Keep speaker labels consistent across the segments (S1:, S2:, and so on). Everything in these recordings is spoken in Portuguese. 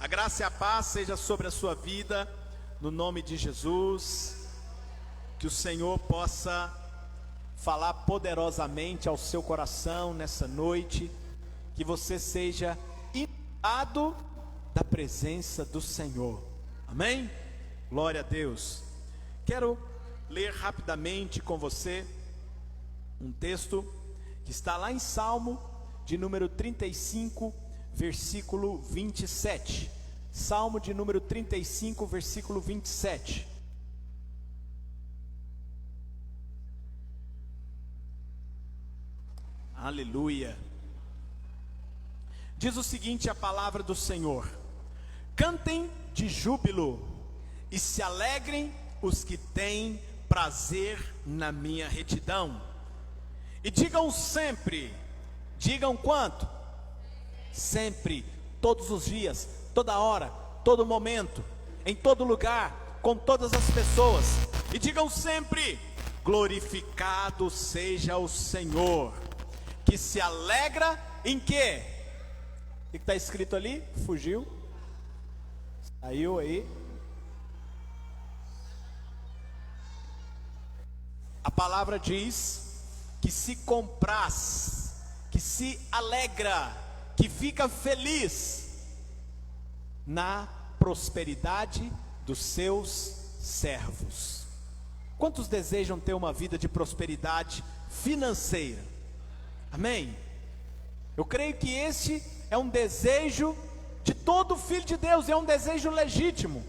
S1: A graça e a paz seja sobre a sua vida, no nome de Jesus. Que o Senhor possa falar poderosamente ao seu coração nessa noite. Que você seja inundado da presença do Senhor. Amém? Glória a Deus. Quero ler rapidamente com você um texto que está lá em Salmo de número 35, versículo 27. Salmo de número 35, versículo 27. Aleluia. Diz o seguinte a palavra do Senhor: cantem de júbilo e se alegrem os que têm prazer na minha retidão. E digam sempre, digam quanto? Sempre, todos os dias, toda hora, todo momento, em todo lugar, com todas as pessoas. E digam sempre: glorificado seja o Senhor, que se alegra em quê? O que está escrito ali? Fugiu? Saiu aí? A palavra diz que se compraz, que se alegra, que fica feliz na prosperidade dos seus servos. Quantos desejam ter uma vida de prosperidade financeira? Amém? Eu creio que este é um desejo de todo filho de Deus, é um desejo legítimo,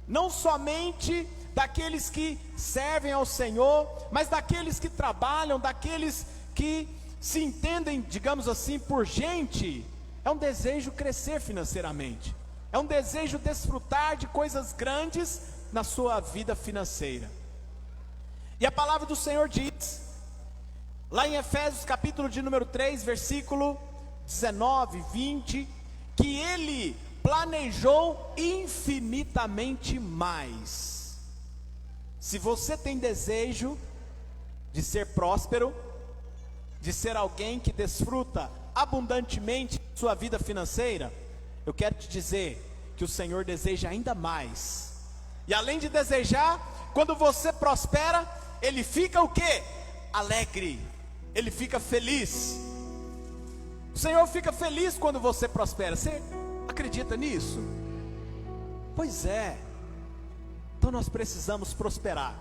S1: não somente daqueles que servem ao Senhor, mas daqueles que trabalham, daqueles que se entendem, digamos assim, por gente. É um desejo crescer financeiramente, é um desejo desfrutar de coisas grandes na sua vida financeira. E a palavra do Senhor diz, lá em Efésios capítulo de número 3, versículo 19, 20, que Ele planejou infinitamente mais. Se você tem desejo de ser próspero, de ser alguém que desfruta abundantemente sua vida financeira, eu quero te dizer que o Senhor deseja ainda mais. E além de desejar, quando você prospera, Ele fica o quê? Alegre, Ele fica feliz. O Senhor fica feliz quando você prospera. Você acredita nisso? Pois é. Então nós precisamos prosperar.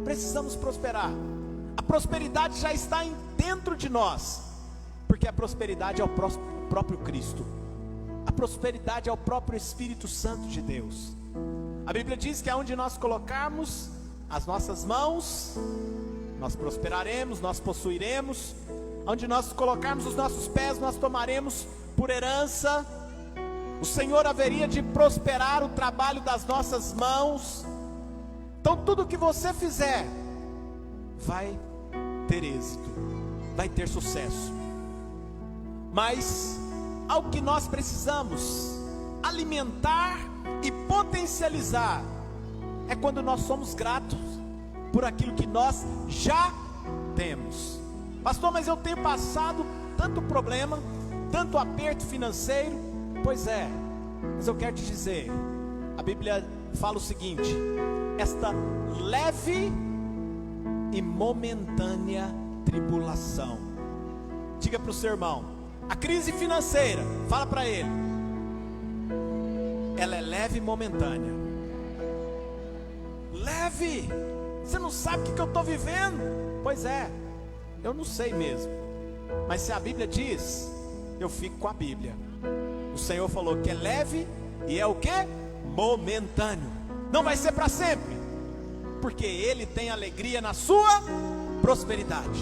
S1: Precisamos prosperar. A prosperidade já está dentro de nós, porque a prosperidade é o próprio Cristo. A prosperidade é o próprio Espírito Santo de Deus. A Bíblia diz que aonde nós colocarmos as nossas mãos, nós prosperaremos, nós possuiremos. Onde nós colocarmos os nossos pés, nós tomaremos por herança. O Senhor haveria de prosperar o trabalho das nossas mãos. Então tudo que você fizer vai ter êxito, vai ter sucesso. Mas algo que nós precisamos alimentar e potencializar é quando nós somos gratos por aquilo que nós já temos. Pastor, mas eu tenho passado tanto problema, tanto aperto financeiro. Pois é, mas eu quero te dizer, a Bíblia fala o seguinte: esta leve e momentânea tribulação. Diga para o seu irmão, a crise financeira, fala para ele, ela é leve e momentânea. Leve? Você não sabe o que eu estou vivendo? Pois é, eu não sei mesmo, mas se a Bíblia diz, eu fico com a Bíblia. O Senhor falou que é leve e é o que? Momentâneo. Não vai ser para sempre, porque Ele tem alegria na sua prosperidade.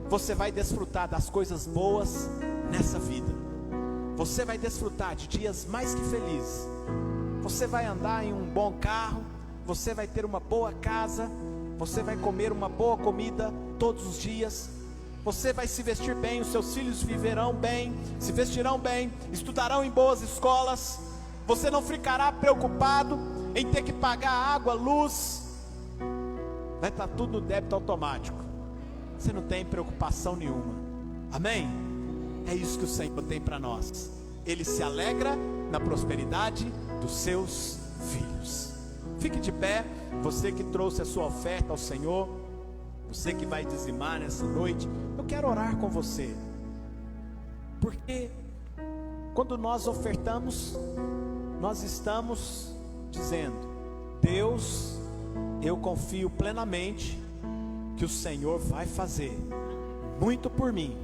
S1: Você vai desfrutar das coisas boas nessa vida. Você vai desfrutar de dias mais que felizes. Você vai andar em um bom carro, você vai ter uma boa casa, você vai comer uma boa comida todos os dias. Você vai se vestir bem, os seus filhos viverão bem, se vestirão bem, estudarão em boas escolas. Você não ficará preocupado em ter que pagar água, luz. Vai estar tudo no débito automático. Você não tem preocupação nenhuma. Amém? É isso que o Senhor tem para nós. Ele se alegra na prosperidade dos seus filhos. Fique de pé, você que trouxe a sua oferta ao Senhor, você que vai dizimar nessa noite. Eu quero orar com você, porque quando nós ofertamos, nós estamos dizendo: Deus, eu confio plenamente que o Senhor vai fazer muito por mim,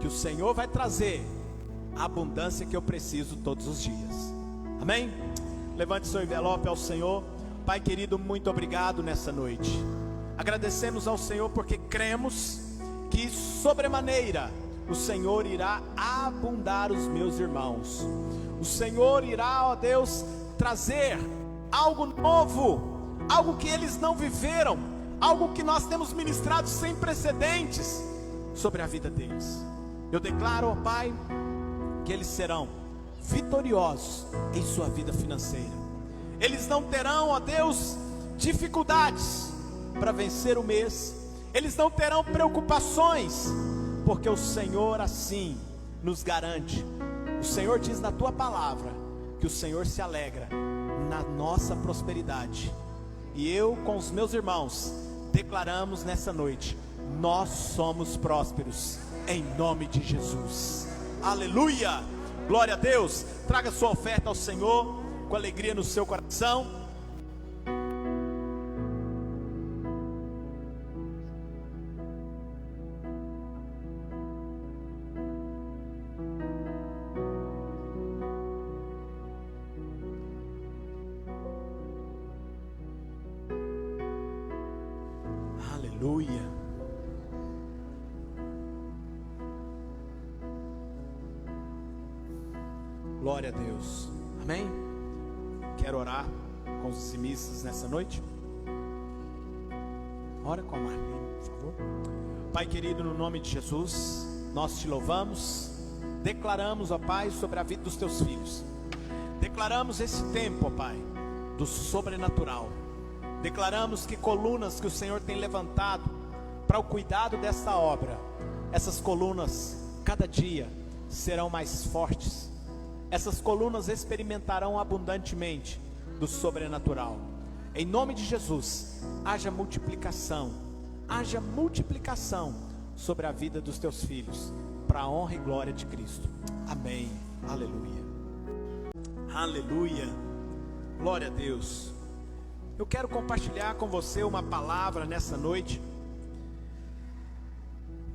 S1: que o Senhor vai trazer a abundância que eu preciso todos os dias. Amém? Levante seu envelope ao Senhor. Pai querido, muito obrigado nessa noite. Agradecemos ao Senhor porque cremos que sobremaneira o Senhor irá abundar os meus irmãos. O Senhor irá, ó Deus, trazer algo novo, algo que eles não viveram, algo que nós temos ministrado sem precedentes sobre a vida deles. Eu declaro, ó Pai, que eles serão vitoriosos em sua vida financeira. Eles não terão, ó Deus, dificuldades para vencer o mês. Eles não terão preocupações, porque o Senhor assim nos garante. O Senhor diz na tua palavra que o Senhor se alegra na nossa prosperidade. E eu com os meus irmãos declaramos nessa noite: nós somos prósperos em nome de Jesus. Aleluia, glória a Deus. Traga sua oferta ao Senhor com alegria no seu coração. Aleluia. Glória a Deus. Amém? Quero orar com os dizimistas nessa noite. Ora com a Marlene, por favor. Pai querido, no nome de Jesus, nós te louvamos. Declaramos, ó Pai, sobre a vida dos teus filhos. Declaramos esse tempo, ó Pai, do sobrenatural. Declaramos que colunas que o Senhor tem levantado para o cuidado desta obra, essas colunas cada dia serão mais fortes. Essas colunas experimentarão abundantemente do sobrenatural. Em nome de Jesus, haja multiplicação sobre a vida dos teus filhos, para a honra e glória de Cristo. Amém. Aleluia. Aleluia. Glória a Deus. Eu quero compartilhar com você uma palavra nessa noite.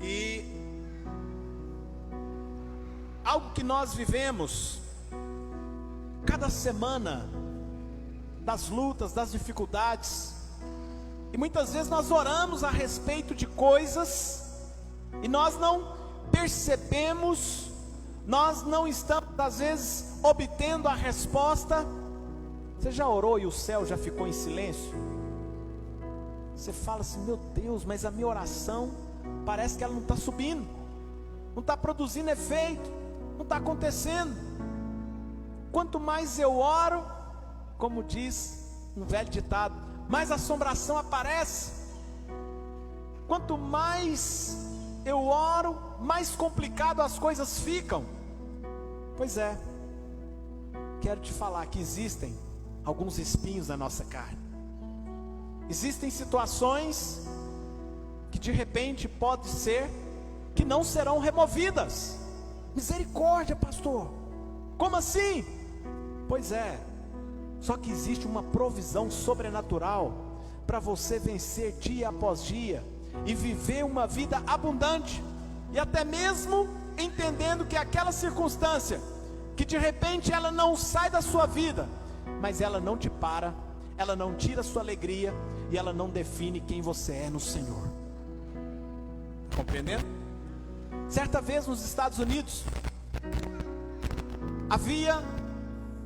S1: E algo que nós vivemos cada semana, das lutas, das dificuldades, e muitas vezes nós oramos a respeito de coisas e nós não percebemos, nós não estamos às vezes obtendo a resposta. Você já orou e o céu já ficou em silêncio? Você fala assim: meu Deus, mas a minha oração parece que ela não está subindo, não está produzindo efeito, não está acontecendo. Quanto mais eu oro, como diz um velho ditado, mais assombração aparece. Quanto mais eu oro, mais complicado as coisas ficam. Pois é, quero te falar que existem alguns espinhos na nossa carne. Existem situações que de repente pode ser que não serão removidas. Misericórdia, pastor, como assim? Pois é, só que existe uma provisão sobrenatural para você vencer dia após dia e viver uma vida abundante, e até mesmo entendendo que aquela circunstância que de repente ela não sai da sua vida, mas ela não te para, ela não tira a sua alegria, e ela não define quem você é no Senhor. Compreendendo? Certa vez nos Estados Unidos havia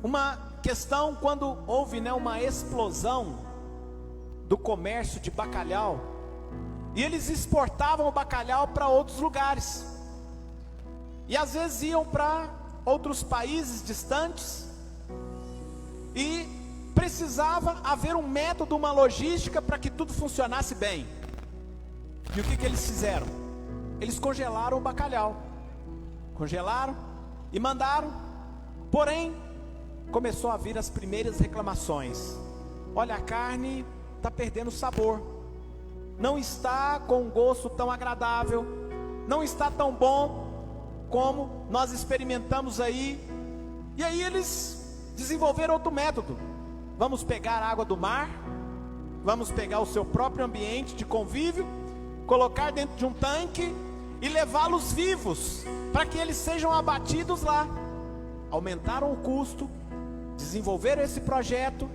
S1: uma questão quando houve uma explosão do comércio de bacalhau, e eles exportavam o bacalhau para outros lugares, e às vezes iam para outros países distantes, e precisava haver um método, uma logística para que tudo funcionasse bem. E o que eles fizeram? Eles congelaram o bacalhau, congelaram e mandaram Porém, começou a vir as primeiras reclamações. Olha, a carne está perdendo sabor, não está com um gosto tão agradável, não está tão bom como nós experimentamos aí. E aí eles desenvolveram outro método. Vamos pegar a água do mar, vamos pegar o seu próprio ambiente de convívio, colocar dentro de um tanque e levá-los vivos, para que eles sejam abatidos lá. Aumentaram o custo, desenvolveram esse projeto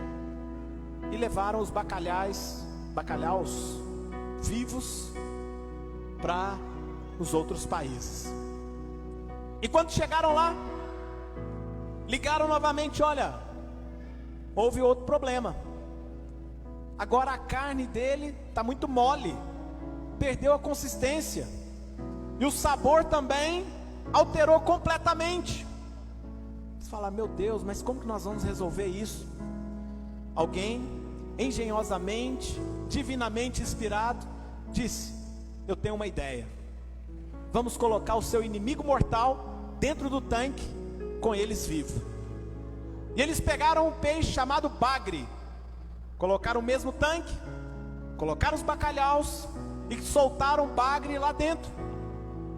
S1: e levaram os bacalhaus vivos para os outros países. E quando chegaram lá, ligaram novamente: olha, houve outro problema. Agora a carne dele está muito mole, perdeu a consistência, e o sabor também alterou completamente. Você fala: meu Deus, mas como que nós vamos resolver isso? Alguém, engenhosamente, divinamente inspirado, disse: eu tenho uma ideia. Vamos colocar o seu inimigo mortal dentro do tanque, com eles vivos. E eles pegaram um peixe chamado bagre, colocaram o mesmo tanque, colocaram os bacalhaus e soltaram o bagre lá dentro.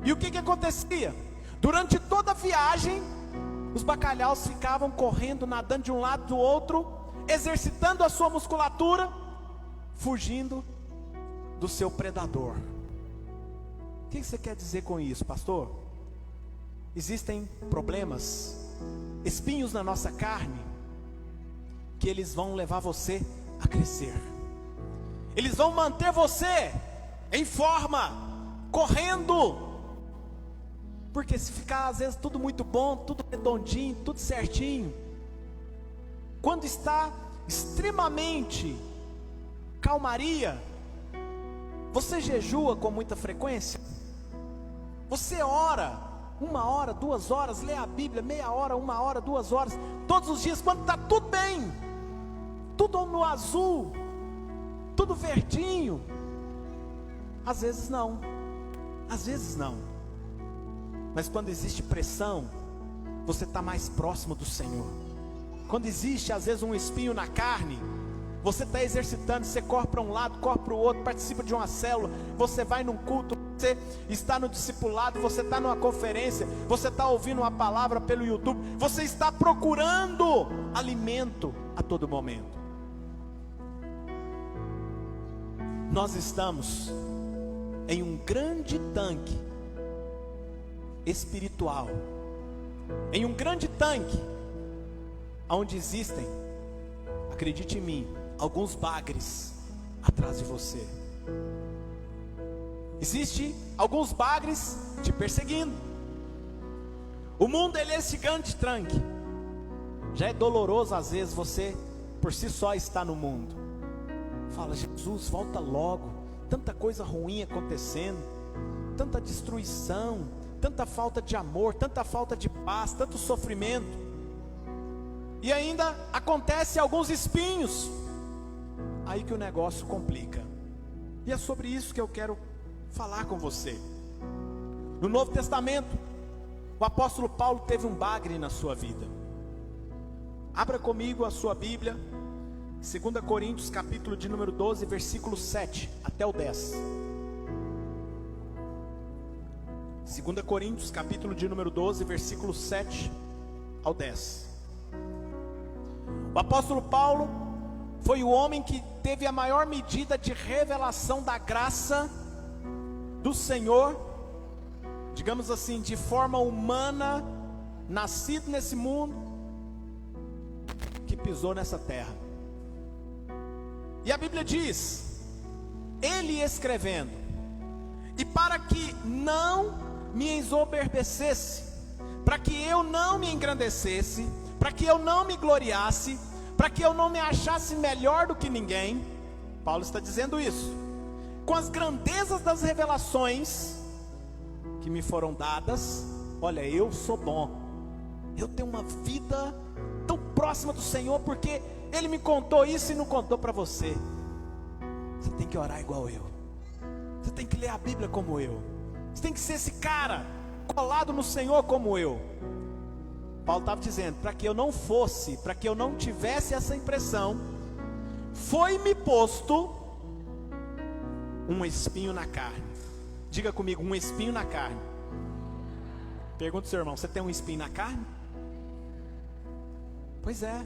S1: E o que acontecia? Durante toda a viagem, os bacalhaus ficavam correndo, nadando de um lado do outro, exercitando a sua musculatura, fugindo do seu predador. O que você quer dizer com isso, pastor? Existem problemas, espinhos na nossa carne, que eles vão levar você a crescer. Eles vão manter você em forma, correndo. Porque se ficar às vezes tudo muito bom, tudo redondinho, tudo certinho, quando está extremamente calmaria, você jejua com muita frequência? Você ora 1 hora, 2 horas, lê a Bíblia meia hora, 1 hora, 2 horas, todos os dias, quando está tudo bem, tudo no azul, tudo verdinho? Às vezes não, às vezes não. Mas quando existe pressão, você está mais próximo do Senhor. Quando existe às vezes um espinho na carne, você está exercitando, você corre para um lado, corre para o outro, participa de uma célula, você vai num culto, você está no discipulado, você está numa conferência, você está ouvindo uma palavra pelo YouTube, você está procurando alimento a todo momento. Nós estamos em um grande tanque espiritual, em um grande tanque, onde existem, acredite em mim, alguns bagres atrás de você. Existe alguns bagres te perseguindo. O mundo, ele é esse grande tanque. Já é doloroso às vezes você por si só estar no mundo. Fala: Jesus, volta logo. Tanta coisa ruim acontecendo, tanta destruição, tanta falta de amor, tanta falta de paz, tanto sofrimento. E ainda acontece alguns espinhos. Aí que o negócio complica. E é sobre isso que eu quero falar com você. No Novo Testamento, o apóstolo Paulo teve um bagre na sua vida. Abra comigo a sua Bíblia, 2 Coríntios, capítulo de número 12, versículo 7 até o 10. 2 Coríntios, capítulo de número 12, versículo 7 ao 10. O apóstolo Paulo foi o homem que teve a maior medida de revelação da graça do Senhor, digamos assim, de forma humana, nascido nesse mundo, que pisou nessa terra. E a Bíblia diz, ele escrevendo: e para que não me ensoberbecesse, para que eu não me engrandecesse, para que eu não me gloriasse, para que eu não me achasse melhor do que ninguém. Paulo está dizendo isso, com as grandezas das revelações que me foram dadas. Olha, eu sou bom, eu tenho uma vida tão próxima do Senhor, porque Ele me contou isso e não contou para você. Você tem que orar igual eu, você tem que ler a Bíblia como eu, você tem que ser esse cara colado no Senhor como eu. Paulo estava dizendo, para que eu não fosse, para que eu não tivesse essa impressão, foi-me posto um espinho na carne. Diga comigo, um espinho na carne. Pergunta ao seu irmão, você tem um espinho na carne? Pois é.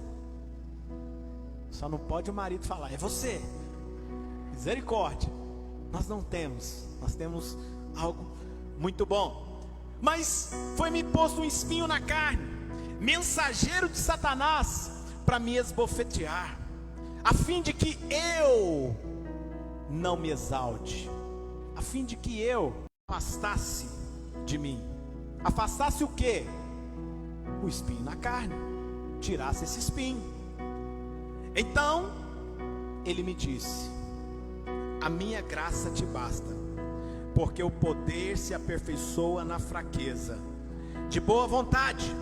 S1: Só não pode o marido falar, é você. Misericórdia. Nós não temos, nós temos algo muito bom. Mas foi-me posto um espinho na carne, mensageiro de Satanás, para me esbofetear, a fim de que eu não me exalte, a fim de que eu afastasse de mim. Afastasse o quê? O espinho na carne, tirasse esse espinho. Então ele me disse: a minha graça te basta, porque o poder se aperfeiçoa na fraqueza. De boa vontade,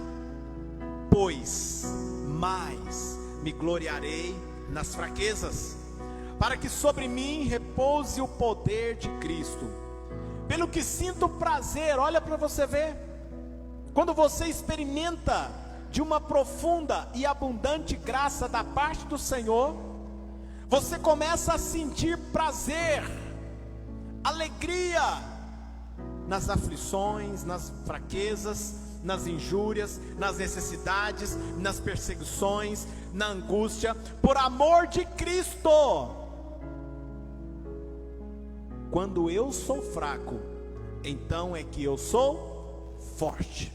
S1: pois mais me gloriarei nas fraquezas, para que sobre mim repouse o poder de Cristo. Pelo que sinto prazer, olha para você ver, quando você experimenta de uma profunda e abundante graça da parte do Senhor, você começa a sentir prazer, alegria nas aflições, nas fraquezas, nas injúrias, nas necessidades, nas perseguições, na angústia, por amor de Cristo. Quando eu sou fraco, então é que eu sou forte.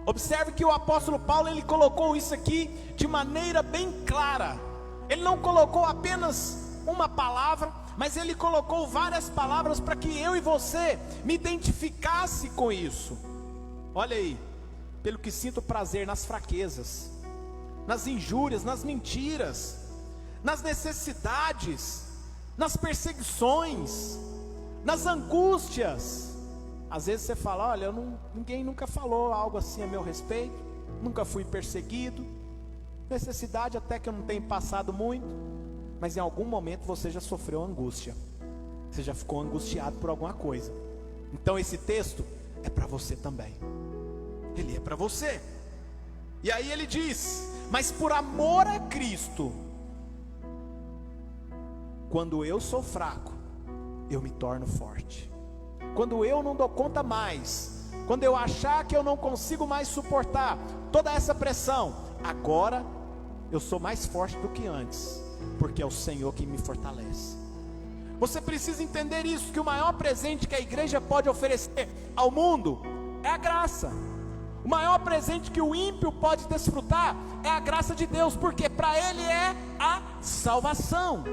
S1: Observe que o apóstolo Paulo, ele colocou isso aqui de maneira bem clara. Ele não colocou apenas uma palavra, mas ele colocou várias palavras para que eu e você me identificasse com isso. Olha aí, pelo que sinto prazer nas fraquezas, nas injúrias, nas mentiras, nas necessidades, nas perseguições, nas angústias. Às vezes você fala, olha, ninguém nunca falou algo assim a meu respeito, nunca fui perseguido, necessidade até que eu não tenho passado muito, mas em algum momento você já sofreu angústia, você já ficou angustiado por alguma coisa. Então esse texto é para você também, ele é para você. E aí ele diz, mas por amor a Cristo, quando eu sou fraco, eu me torno forte. Quando eu não dou conta mais, quando eu achar que eu não consigo mais suportar toda essa pressão, agora eu sou mais forte do que antes, porque é o Senhor que me fortalece. Você precisa entender isso, que o maior presente que a igreja pode oferecer ao mundo é a graça. O maior presente que o ímpio pode desfrutar é a graça de Deus, porque para ele é a salvação.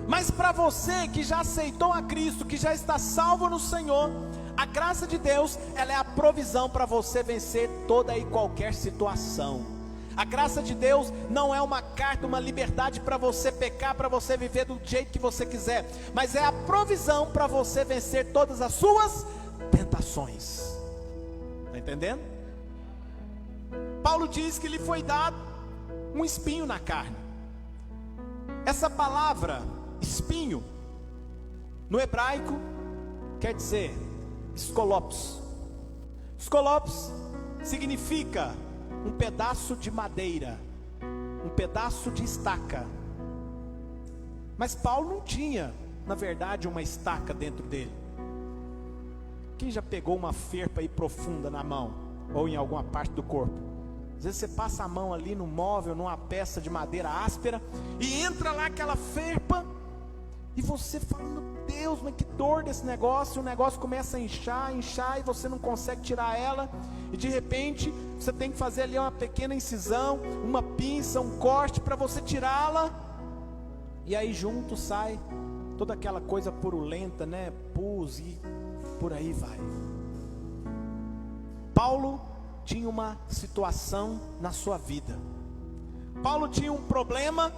S1: Mas para você que já aceitou a Cristo, que já está salvo no Senhor, a graça de Deus, ela é a provisão para você vencer toda e qualquer situação. A graça de Deus não é uma carta, uma liberdade para você pecar, para você viver do jeito que você quiser, mas é a provisão para você vencer todas as suas tentações. Está entendendo? Paulo diz que lhe foi dado um espinho na carne. Essa palavra espinho, no hebraico, quer dizer escolopos. Escolopos significa um pedaço de madeira, um pedaço de estaca. Mas Paulo não tinha, na verdade, uma estaca dentro dele. Quem já pegou uma ferpa aí profunda na mão, ou em alguma parte do corpo? Às vezes você passa a mão ali no móvel, numa peça de madeira áspera, e entra lá aquela ferpa, e você fala, meu Deus, mas que dor desse negócio. O negócio começa a inchar, e você não consegue tirar ela, e de repente você tem que fazer ali uma pequena incisão, uma pinça, um corte para você tirá-la, e aí junto sai toda aquela coisa purulenta, né? Pus e por aí vai. Paulo tinha uma situação na sua vida. Paulo tinha um problema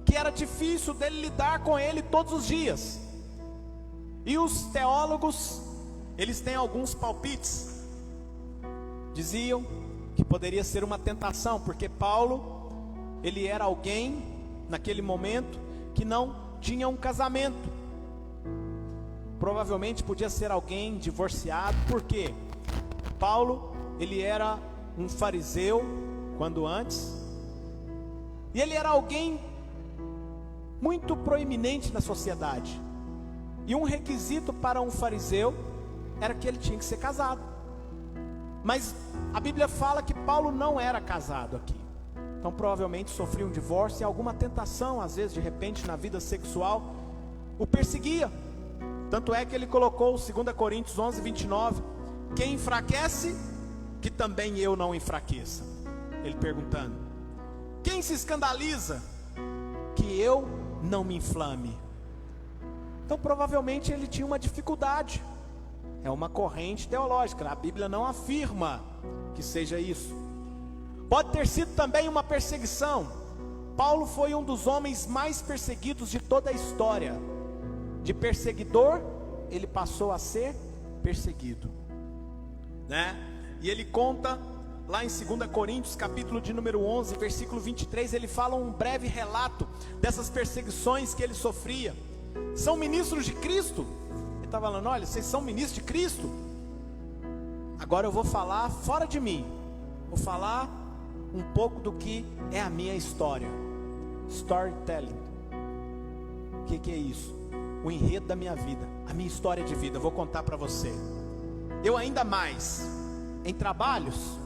S1: que era difícil dele lidar com ele todos os dias. E os teólogos, eles têm alguns palpites. Diziam que poderia ser uma tentação, porque Paulo, ele era alguém, naquele momento, que não tinha um casamento. Provavelmente podia ser alguém divorciado, porque Paulo, ele era um fariseu, quando antes, e ele era alguém muito proeminente na sociedade, e um requisito para um fariseu era que ele tinha que ser casado. Mas a Bíblia fala que Paulo não era casado aqui, então provavelmente sofria um divórcio, e alguma tentação, às vezes de repente na vida sexual, o perseguia. Tanto é que ele colocou 2 Coríntios 11, 29, quem enfraquece, que também eu não enfraqueça. Ele perguntando, quem se escandaliza, que eu não me inflame. Então provavelmente ele tinha uma dificuldade, é uma corrente teológica, a Bíblia não afirma que seja isso. Pode ter sido também uma perseguição. Paulo foi um dos homens mais perseguidos de toda a história. De perseguidor, ele passou a ser perseguido, né? E ele conta lá em 2 Coríntios, capítulo de número 11, versículo 23, ele fala um breve relato dessas perseguições que ele sofria. São ministros de Cristo. Ele está falando, olha, vocês são ministros de Cristo. Agora eu vou falar fora de mim, vou falar um pouco do que é a minha história. Storytelling. O que é isso? O enredo da minha vida, a minha história de vida, eu vou contar para você. Eu ainda mais, em trabalhos,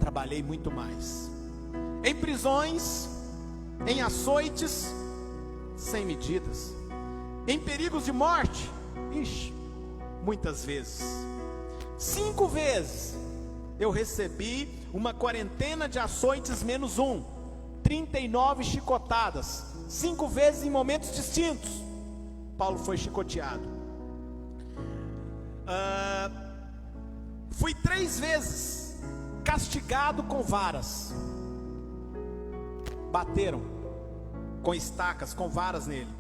S1: trabalhei muito mais. Em prisões, em açoites, sem medidas. Em perigos de morte, muitas vezes. 5 vezes, eu recebi uma quarentena de açoites menos 1, 39 chicotadas, 5 vezes em momentos distintos. Paulo foi chicoteado. Fui 3 vezes castigado com varas. Bateram com estacas, com varas nele.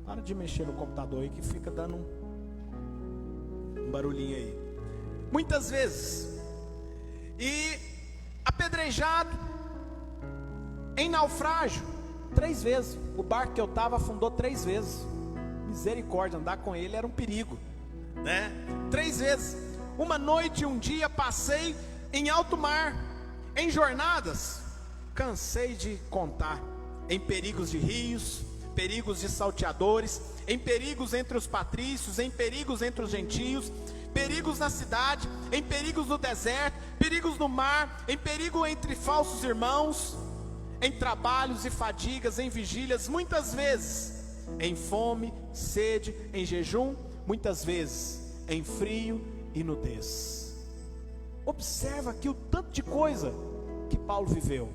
S1: Para de mexer no computador aí que fica dando um barulhinho aí. Muitas vezes. E apedrejado, em naufrágio, 3 vezes. O barco que eu estava afundou 3 vezes. Misericórdia, andar com ele era um perigo, né? 3 vezes. Uma noite e um dia passei em alto mar, em jornadas, cansei de contar, em perigos de rios, perigos de salteadores, em perigos entre os patrícios, em perigos entre os gentios, perigos na cidade, em perigos no deserto, perigos no mar, em perigo entre falsos irmãos, em trabalhos e fadigas, em vigílias, muitas vezes, em fome, sede, em jejum, muitas vezes, em frio e nudez. Observa aqui o tanto de coisa que Paulo viveu.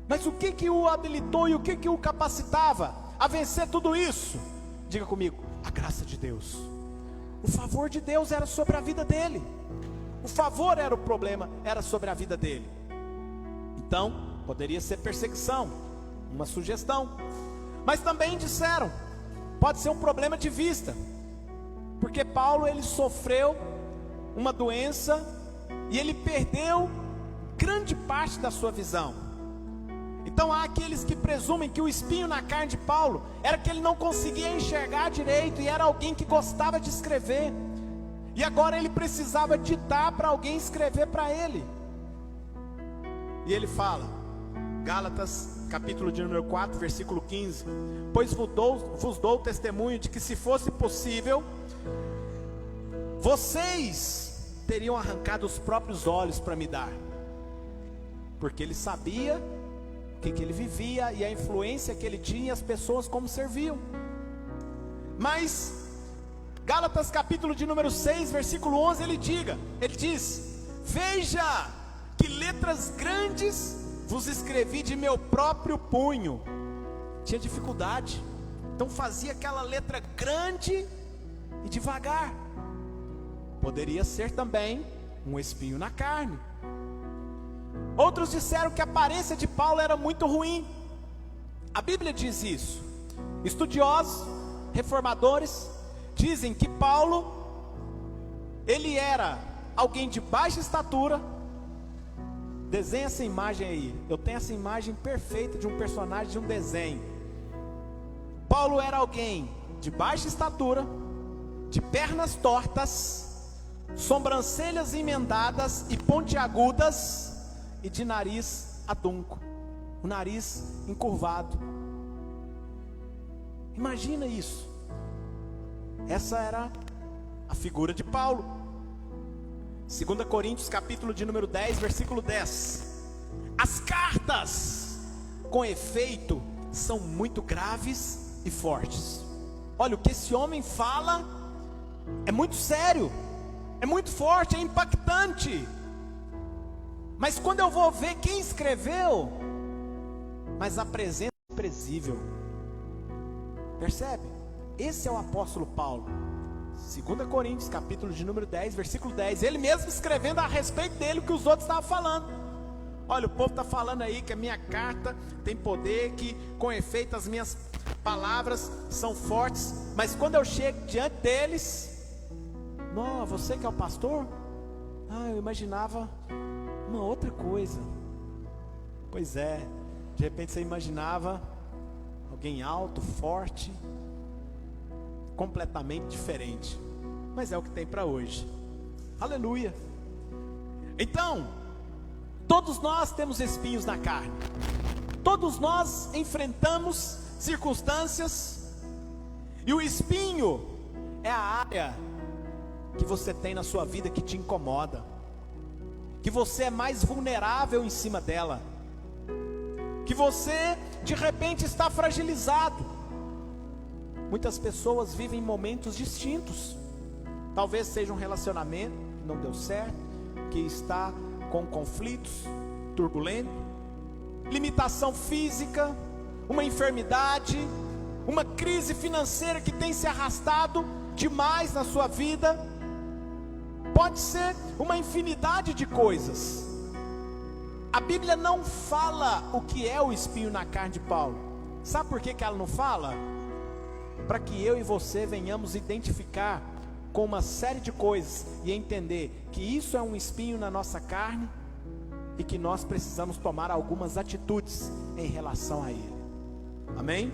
S1: Mas o que o habilitou e o que o capacitava a vencer tudo isso? Diga comigo, a graça de Deus. O favor de Deus era sobre a vida dele. O favor era o problema, era sobre a vida dele. Então, poderia ser perseguição, uma sugestão. Mas também disseram, pode ser um problema de vista. Porque Paulo, ele sofreu uma doença e ele perdeu grande parte da sua visão. Então há aqueles que presumem que o espinho na carne de Paulo era que ele não conseguia enxergar direito e era alguém que gostava de escrever. E agora ele precisava ditar para alguém escrever para ele. E ele fala, Gálatas, capítulo de número 4, versículo 15: pois vos dou testemunho de que se fosse possível, vocês teriam arrancado os próprios olhos para me dar. Porque ele sabia o que ele vivia e a influência que ele tinha e as pessoas como serviam. Mas Gálatas capítulo de número 6, versículo 11, ele diz: veja que letras grandes vos escrevi de meu próprio punho. Tinha dificuldade, então fazia aquela letra grande e devagar. Poderia ser também um espinho na carne. Outros disseram que a aparência de Paulo era muito ruim. A Bíblia diz isso. Estudiosos, reformadores, dizem que Paulo, ele era alguém de baixa estatura. Desenha essa imagem aí. Eu tenho essa imagem perfeita de um personagem de um desenho. Paulo era alguém de baixa estatura, de pernas tortas, sobrancelhas emendadas e pontiagudas, e de nariz adunco, o nariz encurvado. Imagina isso. Essa era a figura de Paulo. 2 Coríntios capítulo de número 10, versículo 10. As cartas, com efeito, são muito graves e fortes. Olha, o que esse homem fala é muito sério, é muito forte, é impactante. Mas quando eu vou ver quem escreveu, mas a presença é desprezível. Percebe? Esse é o apóstolo Paulo. 2 Coríntios capítulo de número 10, versículo 10. Ele mesmo escrevendo a respeito dele o que os outros estavam falando. Olha, o povo está falando aí que a minha carta tem poder, que com efeito as minhas palavras são fortes. Mas quando eu chego diante deles, não, você que é o pastor? Eu imaginava uma outra coisa. Pois é, de repente você imaginava alguém alto, forte, completamente diferente. Mas é o que tem para hoje. Aleluia. Então, todos nós temos espinhos na carne. Todos nós enfrentamos circunstâncias. E o espinho é a área que você tem na sua vida que te incomoda, que você é mais vulnerável em cima dela, que você de repente está fragilizado. Muitas pessoas vivem momentos distintos. Talvez seja um relacionamento que não deu certo, que está com conflitos turbulentos, limitação física, uma enfermidade, uma crise financeira que tem se arrastado demais na sua vida. Pode ser uma infinidade de coisas. A Bíblia não fala o que é o espinho na carne de Paulo. Sabe por que ela não fala? Para que eu e você venhamos identificar com uma série de coisas e entender que isso é um espinho na nossa carne e que nós precisamos tomar algumas atitudes em relação a ele. Amém?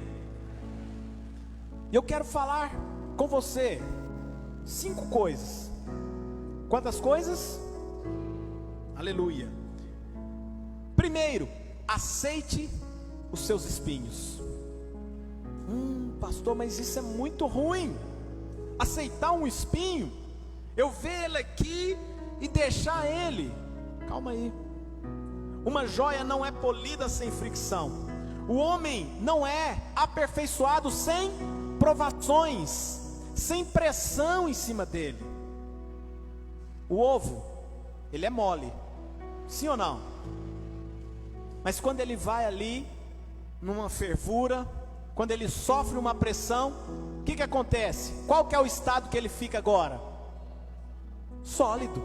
S1: E eu quero falar com você 5 coisas. Quantas coisas? Aleluia. Primeiro, aceite os seus espinhos. Pastor, mas isso é muito ruim. Aceitar um espinho, eu ver ele aqui e deixar ele. Calma aí. Uma joia não é polida sem fricção. O homem não é aperfeiçoado sem provações, sem pressão em cima dele. O ovo, ele é mole, sim ou não? Mas quando ele vai ali, numa fervura, quando ele sofre uma pressão, o que acontece? Qual que é o estado que ele fica agora? Sólido.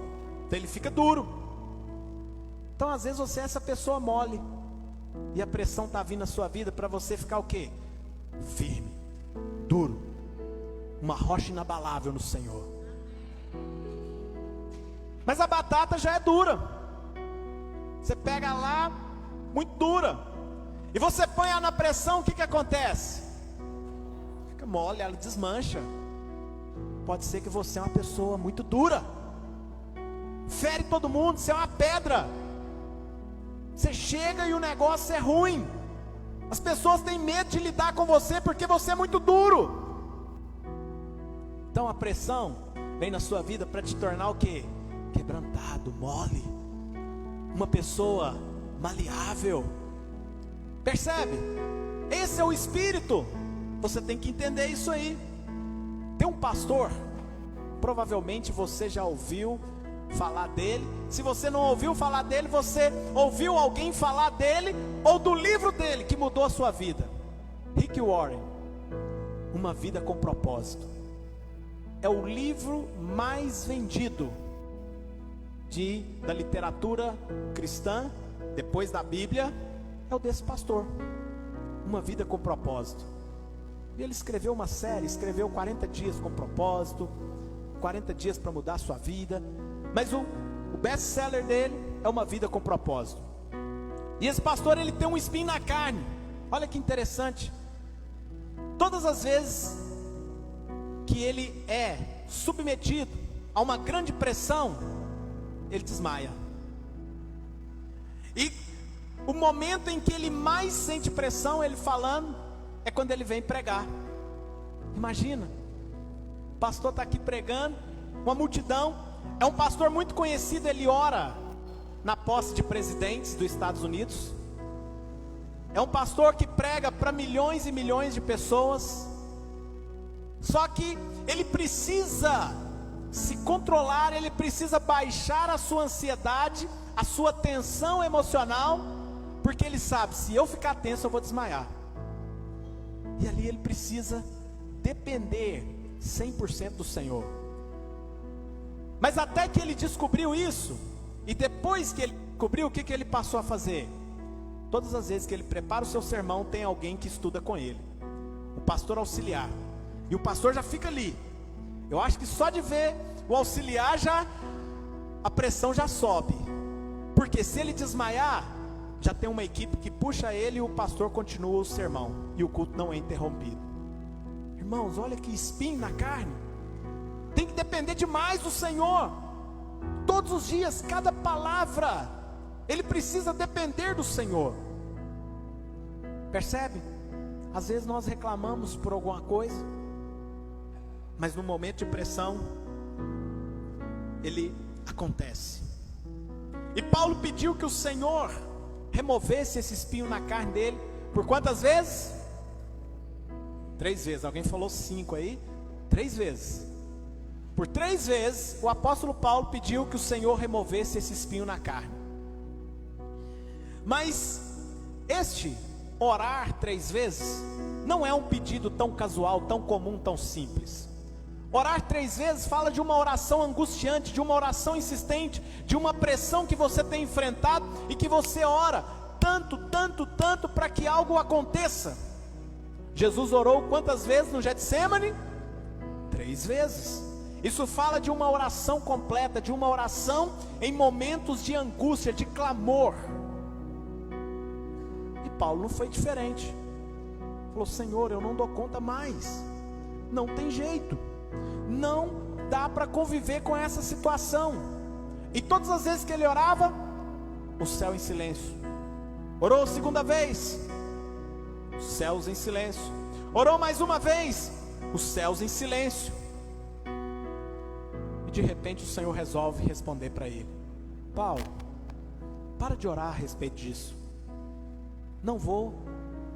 S1: Então ele fica duro. Então às vezes você é essa pessoa mole, e a pressão está vindo na sua vida para você ficar o quê? Firme, duro, uma rocha inabalável no Senhor. Mas a batata já é dura. Você pega lá, muito dura, e você põe ela na pressão, o que acontece? Fica mole, ela desmancha. Pode ser que você é uma pessoa muito dura, fere todo mundo, você é uma pedra. Você chega e o negócio é ruim. As pessoas têm medo de lidar com você porque você é muito duro. Então a pressão vem na sua vida para te tornar o quê? Quebrantado, mole, uma pessoa maleável. Percebe? Esse é o espírito. Você tem que entender isso aí. Tem um pastor, provavelmente você já ouviu falar dele. Se você não ouviu falar dele, você ouviu alguém falar dele, ou do livro dele que mudou a sua vida. Rick Warren, Uma Vida com Propósito. É o livro mais vendido da literatura cristã, depois da Bíblia. É o desse pastor, Uma Vida com Propósito. E ele escreveu uma série, escreveu 40 dias com propósito, 40 dias para mudar a sua vida. Mas o best-seller dele é Uma Vida com Propósito. E esse pastor, ele tem um espinho na carne. Olha que interessante. Todas as vezes que ele é submetido a uma grande pressão, ele desmaia. E o momento em que ele mais sente pressão, ele falando, é quando ele vem pregar. Imagina, o pastor está aqui pregando, uma multidão, é um pastor muito conhecido, ele ora na posse de presidentes dos Estados Unidos. É um pastor que prega para milhões e milhões de pessoas. Só que ele precisa se controlar, ele precisa baixar a sua ansiedade, a sua tensão emocional, porque ele sabe, se eu ficar tenso eu vou desmaiar. E ali ele precisa depender 100% do Senhor. Mas até que ele descobriu isso, e depois que ele descobriu, o que ele passou a fazer? Todas as vezes que ele prepara o seu sermão, tem alguém que estuda com ele, o pastor auxiliar. E o pastor já fica ali. Eu acho que só de ver o auxiliar a pressão já sobe. Porque se ele desmaiar, já tem uma equipe que puxa ele e o pastor continua o sermão. E o culto não é interrompido. Irmãos, olha que espinho na carne. Tem que depender demais do Senhor. Todos os dias, cada palavra, ele precisa depender do Senhor. Percebe? Às vezes nós reclamamos por alguma coisa, mas no momento de pressão, ele acontece. E Paulo pediu que o Senhor removesse esse espinho na carne dele, por quantas vezes? 3 vezes, alguém falou 5 aí? 3 vezes. Por 3 vezes, o apóstolo Paulo pediu que o Senhor removesse esse espinho na carne. Mas, orar 3 vezes, não é um pedido tão casual, tão comum, tão simples. Orar 3 vezes fala de uma oração angustiante, de uma oração insistente, de uma pressão que você tem enfrentado e que você ora tanto para que algo aconteça. Jesus orou quantas vezes no Getsemane? 3 vezes. Isso fala de uma oração completa, de uma oração em momentos de angústia, de clamor. E Paulo não foi diferente. Falou: Senhor, eu não dou conta mais, não tem jeito, não dá para conviver com essa situação. E todas as vezes que ele orava, o céu em silêncio. Orou 2ª vez, os céus em silêncio. Orou mais uma vez, os céus em silêncio. E de repente o Senhor resolve responder para ele: Paulo, para de orar a respeito disso. Não vou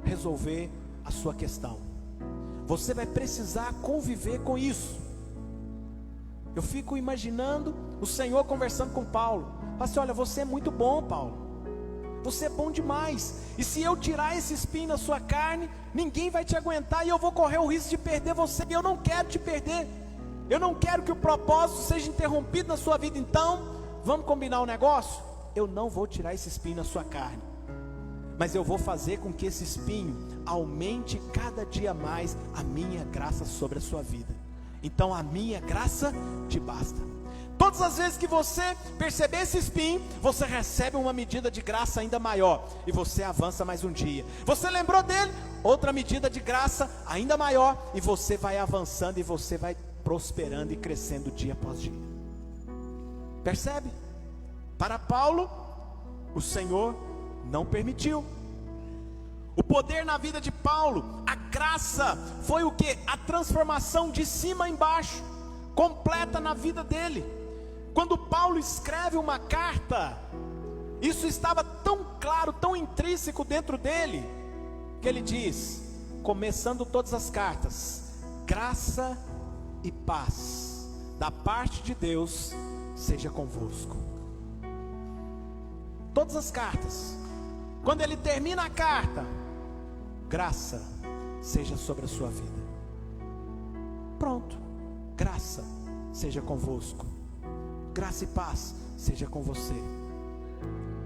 S1: resolver a sua questão. Você vai precisar conviver com isso. Eu fico imaginando o Senhor conversando com Paulo. Fala assim: olha, você é muito bom, Paulo. Você é bom demais. E se eu tirar esse espinho da sua carne, ninguém vai te aguentar e eu vou correr o risco de perder você. E eu não quero te perder. Eu não quero que o propósito seja interrompido na sua vida. Então, vamos combinar um negócio? Eu não vou tirar esse espinho da sua carne, mas eu vou fazer com que esse espinho aumente cada dia mais a minha graça sobre a sua vida. Então a minha graça te basta. Todas as vezes que você perceber esse espinho, você recebe uma medida de graça ainda maior, e você avança mais um dia. Você lembrou dele, outra medida de graça ainda maior, e você vai avançando, e você vai prosperando e crescendo dia após dia. Percebe? Para Paulo, o Senhor não permitiu. O poder na vida de Paulo, a graça, foi o que? A transformação de cima a embaixo, completa na vida dele. Quando Paulo escreve uma carta, isso estava tão claro, tão intrínseco dentro dele, que ele diz, começando todas as cartas: graça e paz da parte de Deus seja convosco. Todas as cartas, quando ele termina a carta, graça seja sobre a sua vida. Pronto, graça seja convosco, graça e paz seja com você.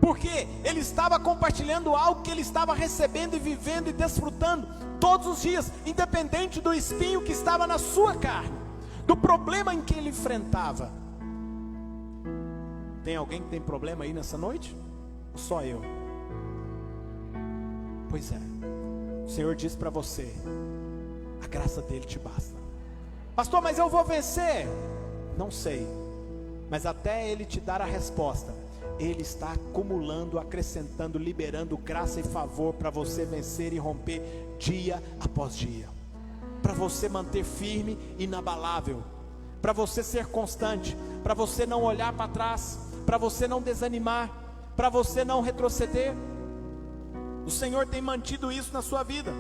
S1: Porque ele estava compartilhando algo que ele estava recebendo e vivendo e desfrutando todos os dias, independente do espinho que estava na sua carne, do problema em que ele enfrentava. Tem alguém que tem problema aí nessa noite? Só eu? Pois é, o Senhor diz para você: a graça dele te basta. Pastor, mas eu vou vencer. Não sei, mas até Ele te dar a resposta, Ele está acumulando, acrescentando, liberando graça e favor para você vencer e romper dia após dia, para você manter firme e inabalável, para você ser constante, para você não olhar para trás, para você não desanimar, para você não retroceder. O Senhor tem mantido isso na sua vida.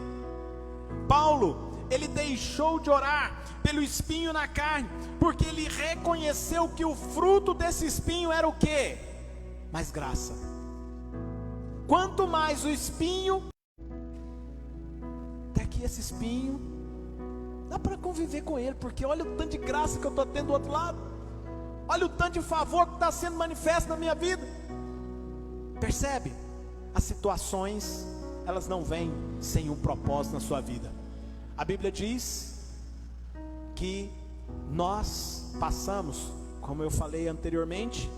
S1: Paulo, ele deixou de orar pelo espinho na carne, porque ele reconheceu que o fruto desse espinho era o quê? Mais graça. Quanto mais o espinho, até que esse espinho, dá para conviver com ele, porque olha o tanto de graça que eu estou tendo do outro lado, olha o tanto de favor que está sendo manifesto na minha vida. Percebe? As situações, elas não vêm sem um propósito na sua vida. A Bíblia diz que nós passamos, como eu falei anteriormente,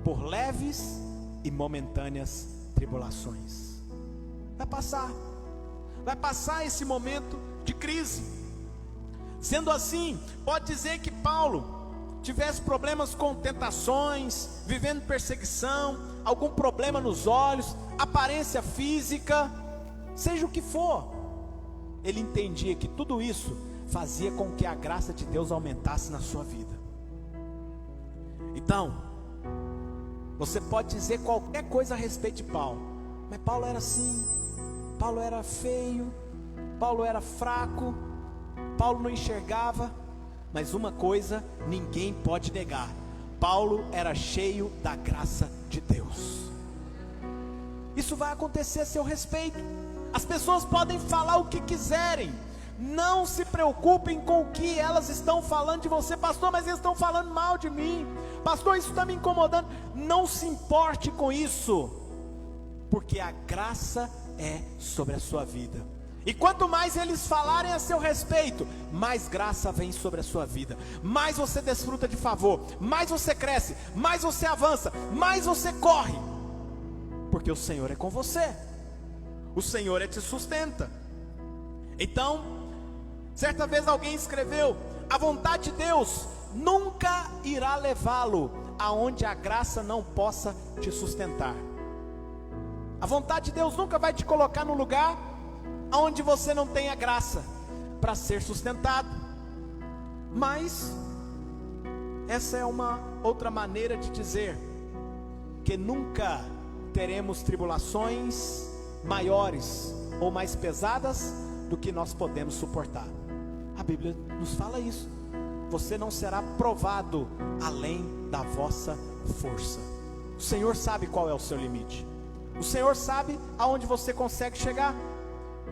S1: por leves e momentâneas tribulações. Vai passar esse momento de crise. Sendo assim, pode dizer que Paulo tivesse problemas com tentações, vivendo perseguição, algum problema nos olhos, aparência física, seja o que for, ele entendia que tudo isso fazia com que a graça de Deus aumentasse na sua vida. Então, você pode dizer qualquer coisa a respeito de Paulo, mas Paulo era assim, Paulo era feio, Paulo era fraco, Paulo não enxergava. Mas uma coisa ninguém pode negar: Paulo era cheio da graça de Deus. Isso vai acontecer a seu respeito. As pessoas podem falar o que quiserem, não se preocupem com o que elas estão falando de você. Pastor, mas eles estão falando mal de mim. Pastor, isso está me incomodando. Não se importe com isso, porque a graça é sobre a sua vida. E quanto mais eles falarem a seu respeito, mais graça vem sobre a sua vida, mais você desfruta de favor, mais você cresce, mais você avança, mais você corre, porque o Senhor é com você, o Senhor te sustenta. Então, certa vez alguém escreveu: a vontade de Deus nunca irá levá-lo aonde a graça não possa te sustentar. A vontade de Deus nunca vai te colocar no lugar onde você não tem a graça para ser sustentado. Mas essa é uma outra maneira de dizer que nunca teremos tribulações maiores ou mais pesadas do que nós podemos suportar. A Bíblia nos fala isso. Você não será provado além da vossa força. O Senhor sabe qual é o seu limite. O Senhor sabe aonde você consegue chegar.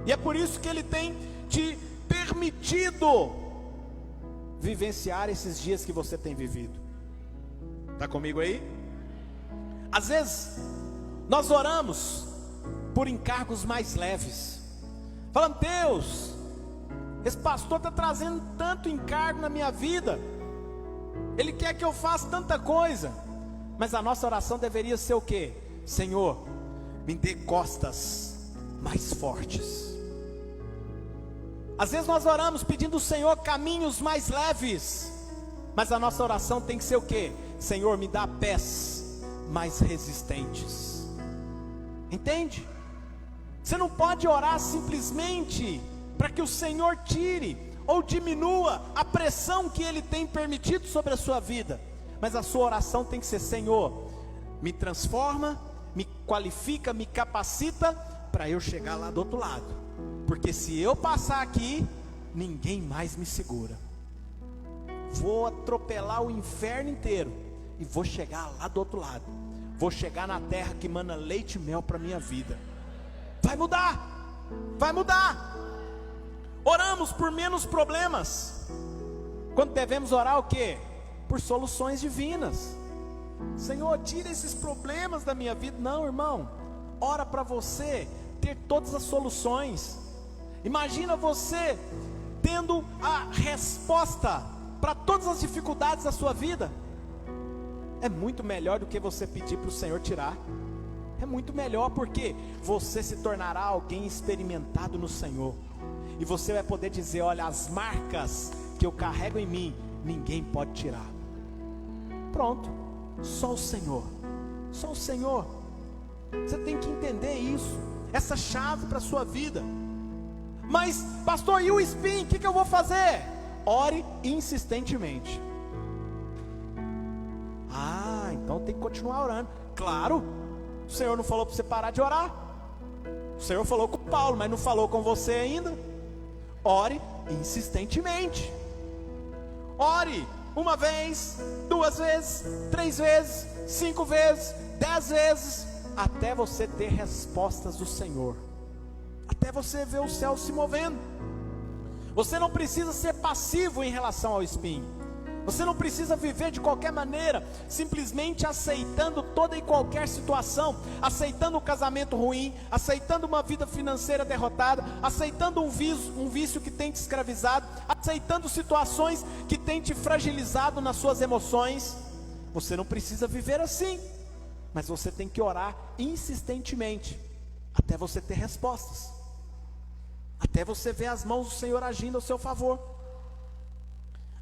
S1: E é por isso que Ele tem te permitido vivenciar esses dias que você tem vivido. Está comigo aí? Às vezes, nós oramos por encargos mais leves, falando: Deus, esse pastor está trazendo tanto encargo na minha vida, ele quer que eu faça tanta coisa. Mas a nossa oração deveria ser o quê? Senhor, me dê costas mais fortes. Às vezes nós oramos pedindo ao Senhor caminhos mais leves, mas a nossa oração tem que ser o quê? Senhor, me dá pés mais resistentes. Entende? Você não pode orar simplesmente para que o Senhor tire ou diminua a pressão que Ele tem permitido sobre a sua vida, mas a sua oração tem que ser: Senhor, me transforma, me qualifica, me capacita para eu chegar lá do outro lado, porque se eu passar aqui, ninguém mais me segura. Vou atropelar o inferno inteiro e vou chegar lá do outro lado. Vou chegar na terra que mana leite e mel para minha vida. Vai mudar, vai mudar. Oramos por menos problemas, quando devemos orar o quê? Por soluções divinas. Senhor, tira esses problemas da minha vida. Não, irmão, ora para você ter todas as soluções. Imagina você tendo a resposta para todas as dificuldades da sua vida. É muito melhor do que você pedir para o Senhor tirar. É muito melhor, porque você se tornará alguém experimentado no Senhor, e você vai poder dizer: olha, as marcas que eu carrego em mim ninguém pode tirar. Pronto, só o Senhor, só o Senhor. Você tem que entender isso, essa chave para a sua vida. Mas pastor, e o espinho, o que eu vou fazer? Ore insistentemente. Então tem que continuar orando. Claro, o Senhor não falou para você parar de orar. O Senhor falou com Paulo, mas não falou com você ainda. Ore insistentemente. Ore 1 vez, 2 vezes, 3 vezes, 5 vezes, 10 vezes, até você ter respostas do Senhor, até você ver o céu se movendo. Você não precisa ser passivo em relação ao espinho. Você não precisa viver de qualquer maneira, simplesmente aceitando toda e qualquer situação, aceitando um casamento ruim, aceitando uma vida financeira derrotada, aceitando um vício que tem te escravizado, aceitando situações que tem te fragilizado nas suas emoções. Você não precisa viver assim, mas você tem que orar insistentemente, até você ter respostas, até você ver as mãos do Senhor agindo ao seu favor.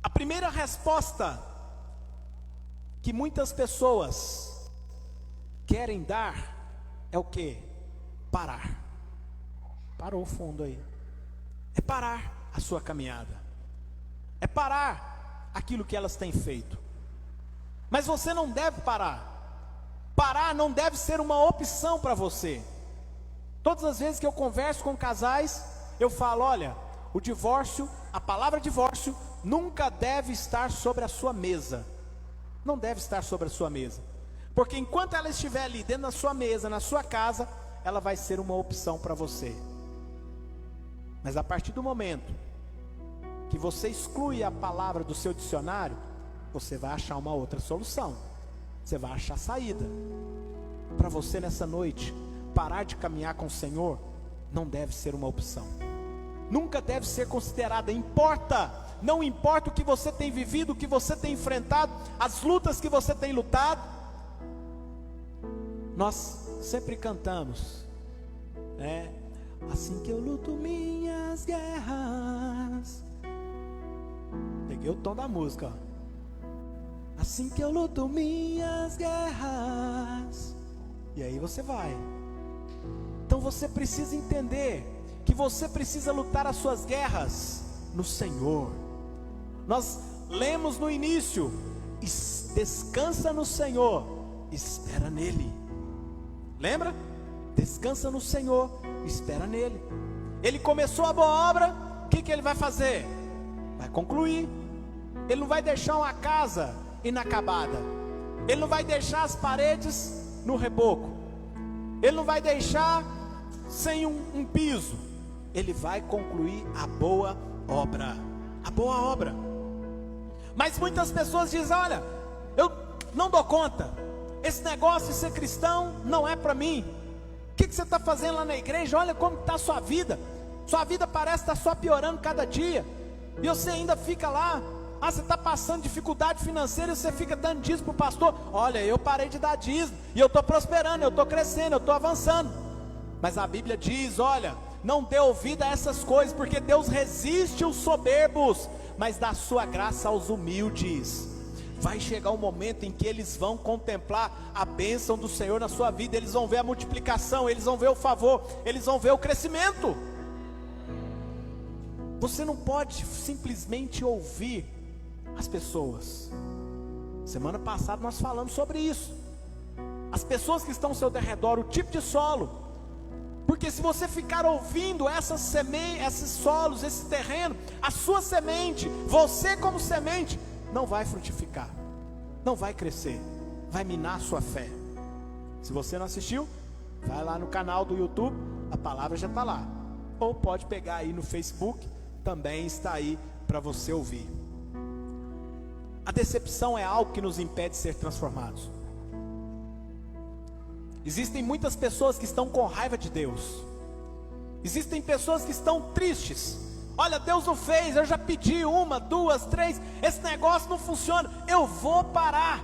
S1: A primeira resposta que muitas pessoas querem dar é o quê? Parar. Parou o fundo aí. É parar a sua caminhada. É parar aquilo que elas têm feito. Mas você não deve parar. Parar não deve ser uma opção para você. Todas as vezes que eu converso com casais, eu falo, olha, o divórcio, a palavra divórcio, nunca deve estar sobre a sua mesa. Não deve estar sobre a sua mesa. Porque enquanto ela estiver ali dentro da sua mesa, na sua casa, ela vai ser uma opção para você. Mas a partir do momento que você exclui a palavra do seu dicionário, você vai achar uma outra solução. Você vai achar saída. Para você nessa noite, parar de caminhar com o Senhor não deve ser uma opção. Nunca deve ser considerada. Não importa o que você tem vivido, o que você tem enfrentado, as lutas que você tem lutado. Nós sempre cantamos, né? Assim que eu luto minhas guerras. Peguei o tom da música, ó. Assim que eu luto minhas guerras. E aí você vai. Então você precisa entender que você precisa lutar as suas guerras no Senhor. Nós lemos no início, descansa no Senhor, espera nele. Lembra? Descansa no Senhor, espera nele. Ele começou a boa obra, o que ele vai fazer? Vai concluir. Ele não vai deixar uma casa inacabada. Ele não vai deixar as paredes no reboco. Ele não vai deixar sem um piso. Ele vai concluir a boa obra. A boa obra. Mas muitas pessoas dizem, olha, eu não dou conta. Esse negócio de ser cristão não é para mim. O que você está fazendo lá na igreja? Olha como está a sua vida. Sua vida parece estar só piorando cada dia. E você ainda fica lá. Você está passando dificuldade financeira e você fica dando dízimo para o pastor. Olha, eu parei de dar dízimo. E eu estou prosperando, eu estou crescendo, eu estou avançando. Mas a Bíblia diz, olha, não dê ouvido a essas coisas, porque Deus resiste aos soberbos, mas dá sua graça aos humildes. Vai chegar um momento em que eles vão contemplar a bênção do Senhor na sua vida. Eles vão ver a multiplicação, eles vão ver o favor, eles vão ver o crescimento. Você não pode simplesmente ouvir as pessoas. Semana passada nós falamos sobre isso. As pessoas que estão ao seu derredor, o tipo de solo. Porque se você ficar ouvindo esses solos, esse terreno, a sua semente, você como semente, não vai frutificar, não vai crescer, vai minar a sua fé. Se você não assistiu, vai lá no canal do YouTube, a palavra já está lá. Ou pode pegar aí no Facebook, também está aí para você ouvir. A decepção é algo que nos impede de ser transformados. Existem muitas pessoas que estão com raiva de Deus. Existem pessoas que estão tristes. Olha, Deus não fez, eu já pedi 1, 2, 3, esse negócio não funciona, eu vou parar,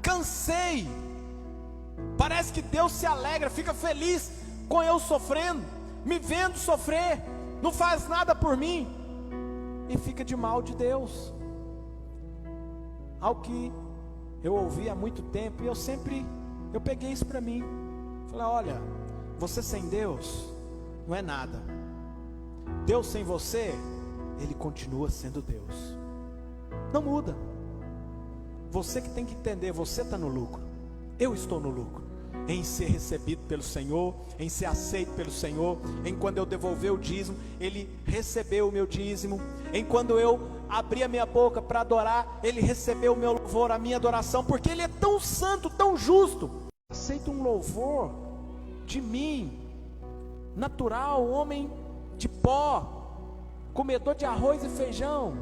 S1: cansei. Parece que Deus se alegra, fica feliz com eu sofrendo, me vendo sofrer, não faz nada por mim, e fica de mal de Deus. Algo que eu ouvi há muito tempo, e eu peguei isso para mim. Falei, olha, você sem Deus não é nada. Deus sem você, Ele continua sendo Deus. Não muda. Você que tem que entender, você está no lucro. Eu estou no lucro. Em ser recebido pelo Senhor, em ser aceito pelo Senhor, em quando eu devolver o dízimo, Ele recebeu o meu dízimo. Em quando eu abri a minha boca para adorar, Ele recebeu o meu louvor, a minha adoração, porque Ele é tão santo, tão justo. Aceita um louvor de mim, natural, homem de pó, comedor de arroz e feijão.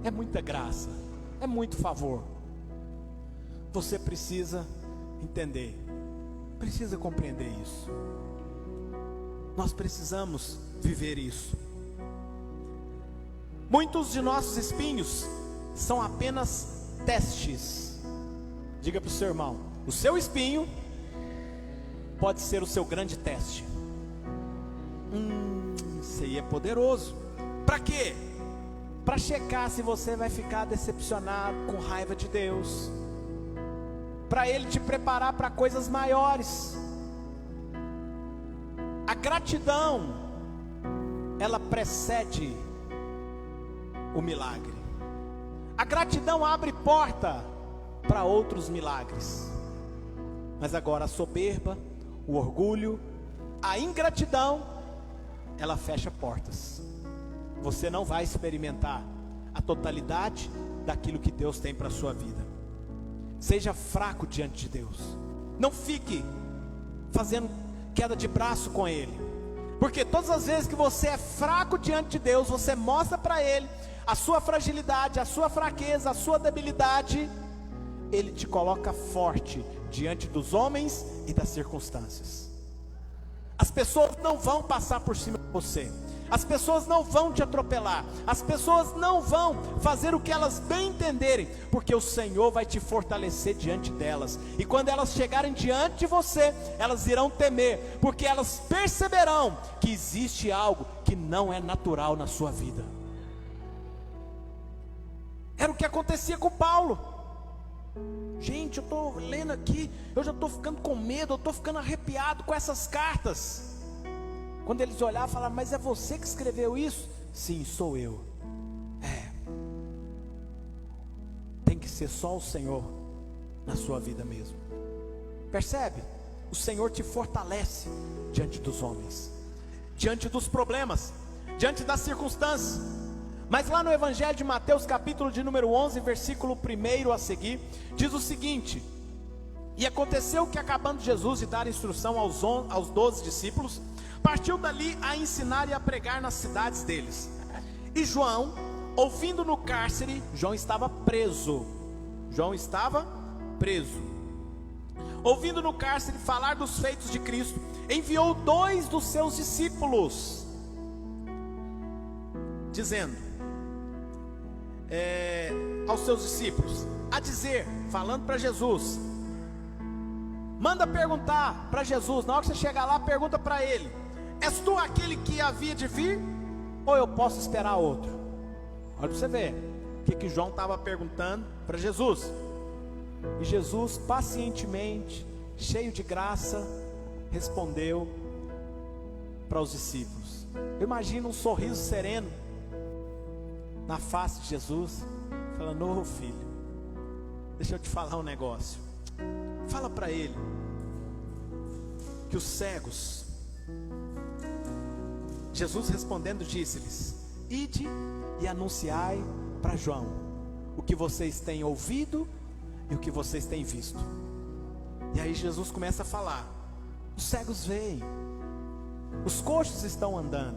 S1: É muita graça, é muito favor. Você precisa entender, precisa compreender isso. Nós precisamos viver isso. Muitos de nossos espinhos são apenas testes. Diga para o seu irmão, o seu espinho pode ser o seu grande teste. Isso aí é poderoso. Para quê? Para checar se você vai ficar decepcionado, com raiva de Deus, para Ele te preparar para coisas maiores. A gratidão, ela precede o milagre. A gratidão abre porta para outros milagres. Mas agora a soberba, o orgulho, a ingratidão, ela fecha portas. Você não vai experimentar a totalidade daquilo que Deus tem para a sua vida. Seja fraco diante de Deus. Não fique fazendo queda de braço com Ele, porque todas as vezes que você é fraco diante de Deus, você mostra para Ele a sua fragilidade, a sua fraqueza, a sua debilidade. Ele te coloca forte diante dos homens e das circunstâncias. As pessoas não vão passar por cima de você. As pessoas não vão te atropelar. As pessoas não vão fazer o que elas bem entenderem, porque o Senhor vai te fortalecer diante delas. E quando elas chegarem diante de você, elas irão temer, porque elas perceberão que existe algo que não é natural na sua vida. Era o que acontecia com Paulo. Gente, eu estou lendo aqui, eu já estou ficando com medo, eu estou ficando arrepiado com essas cartas. Quando eles olhavam, falavam, mas é você que escreveu isso? Sim, sou eu. Tem que ser só o Senhor na sua vida mesmo. Percebe? O Senhor te fortalece diante dos homens, diante dos problemas, diante das circunstâncias. Mas lá no Evangelho de Mateus, capítulo de número 11, versículo 1 a seguir, diz o seguinte: e aconteceu que, acabando Jesus de dar instrução aos 12 discípulos, partiu dali a ensinar e a pregar nas cidades deles. E João, ouvindo no cárcere, João estava preso. Ouvindo no cárcere falar dos feitos de Cristo, enviou 2 dos seus discípulos, dizendo aos seus discípulos, a dizer, falando para Jesus, manda perguntar para Jesus, na hora que você chegar lá, pergunta para ele: és tu aquele que havia de vir, ou eu posso esperar outro? Olha para você ver o que João estava perguntando para Jesus. E Jesus pacientemente, cheio de graça, respondeu para os discípulos. Eu imagino um sorriso sereno na face de Jesus, falando: ô filho, deixa eu te falar um negócio. Fala para ele que os cegos, Jesus respondendo disse-lhes: ide e anunciai para João o que vocês têm ouvido e o que vocês têm visto. E aí Jesus começa a falar: os cegos veem, os coxos estão andando,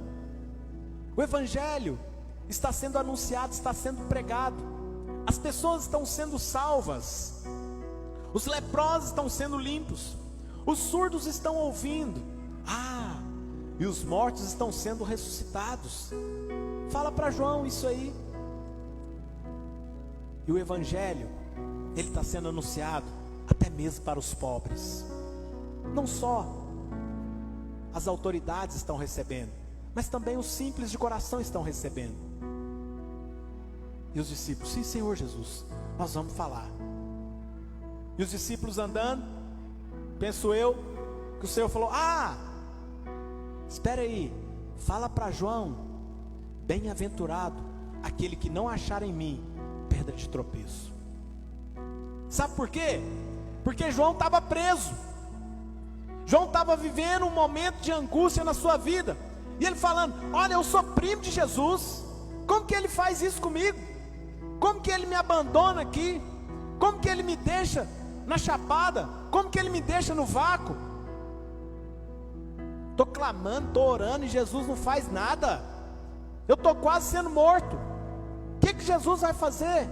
S1: o Evangelho está sendo anunciado, está sendo pregado, as pessoas estão sendo salvas, os leprosos estão sendo limpos, os surdos estão ouvindo, e os mortos estão sendo ressuscitados. Fala para João isso aí. E o Evangelho, ele está sendo anunciado até mesmo para os pobres. Não só as autoridades estão recebendo, mas também os simples de coração estão recebendo. E os discípulos: sim, Senhor Jesus, nós vamos falar. E os discípulos andando, penso eu, que o Senhor falou: espera aí, fala para João, bem-aventurado aquele que não achar em mim pedra de tropeço. Sabe por quê? Porque João estava preso. João estava vivendo um momento de angústia na sua vida. E ele falando: olha, eu sou primo de Jesus. Como que ele faz isso comigo? Como que ele me abandona aqui? Como que ele me deixa na chapada? Como que ele me deixa no vácuo? Estou clamando, estou orando e Jesus não faz nada. Eu estou quase sendo morto. O que Jesus vai fazer?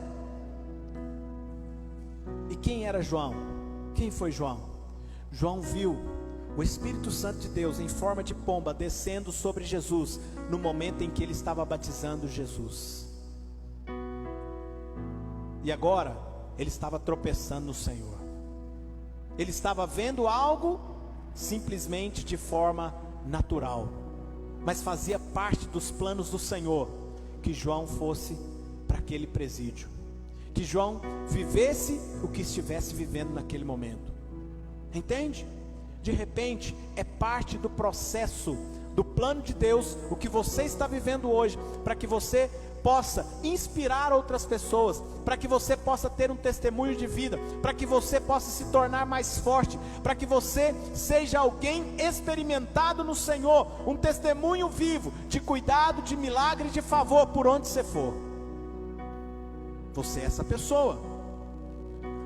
S1: E quem era João? Quem foi João? João viu o Espírito Santo de Deus em forma de pomba descendo sobre Jesus no momento em que ele estava batizando Jesus. E agora ele estava tropeçando no Senhor. Ele estava vendo algo simplesmente de forma natural, mas fazia parte dos planos do Senhor que João fosse para aquele presídio, que João vivesse o que estivesse vivendo naquele momento. Entende? De repente é parte do processo, do plano de Deus, o que você está vivendo hoje, para que você possa inspirar outras pessoas, para que você possa ter um testemunho de vida, para que você possa se tornar mais forte, para que você seja alguém experimentado no Senhor, um testemunho vivo, de cuidado, de milagre, de favor, por onde você for. Você é essa pessoa.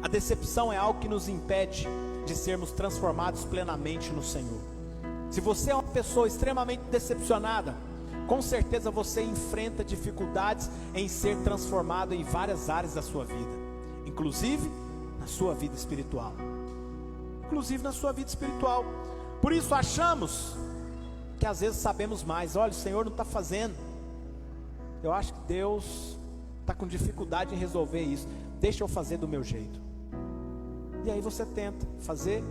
S1: A decepção é algo que nos impede de sermos transformados plenamente no Senhor. Se você é uma pessoa extremamente decepcionada, com certeza você enfrenta dificuldades em ser transformado em várias áreas da sua vida, inclusive na sua vida espiritual. Por isso achamos que às vezes sabemos mais. Olha, o Senhor não está fazendo. Eu acho que Deus está com dificuldade em resolver isso. Deixa eu fazer do meu jeito. E aí você tenta fazer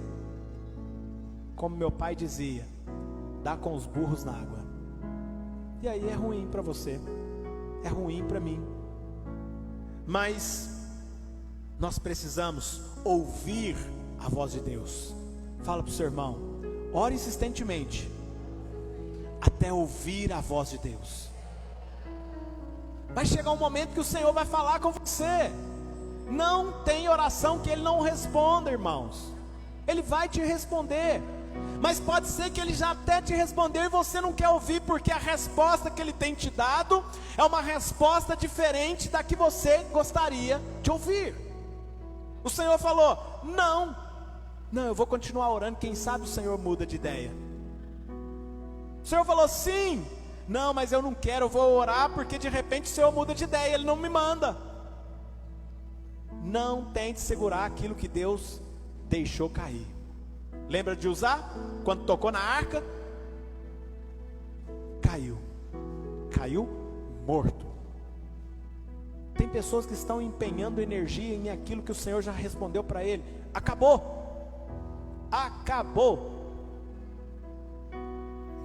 S1: como meu pai dizia: dá com os burros na água. E aí é ruim para você, é ruim para mim. Mas nós precisamos ouvir a voz de Deus. Fala para o seu irmão: ore insistentemente até ouvir a voz de Deus. Vai chegar um momento que o Senhor vai falar com você. Não tem oração que Ele não responda, irmãos. Ele vai te responder, mas pode ser que Ele já até te respondeu e você não quer ouvir, porque a resposta que Ele tem te dado é uma resposta diferente da que você gostaria de ouvir. O Senhor falou: não, eu vou continuar orando, quem sabe o Senhor muda de ideia. O Senhor falou: sim, não, mas eu não quero, eu vou orar, porque de repente o Senhor muda de ideia, Ele não me manda. Não tente segurar aquilo que Deus deixou cair. Lembra de usar? Quando tocou na arca, caiu morto. Tem pessoas que estão empenhando energia em aquilo que o Senhor já respondeu para ele. Acabou.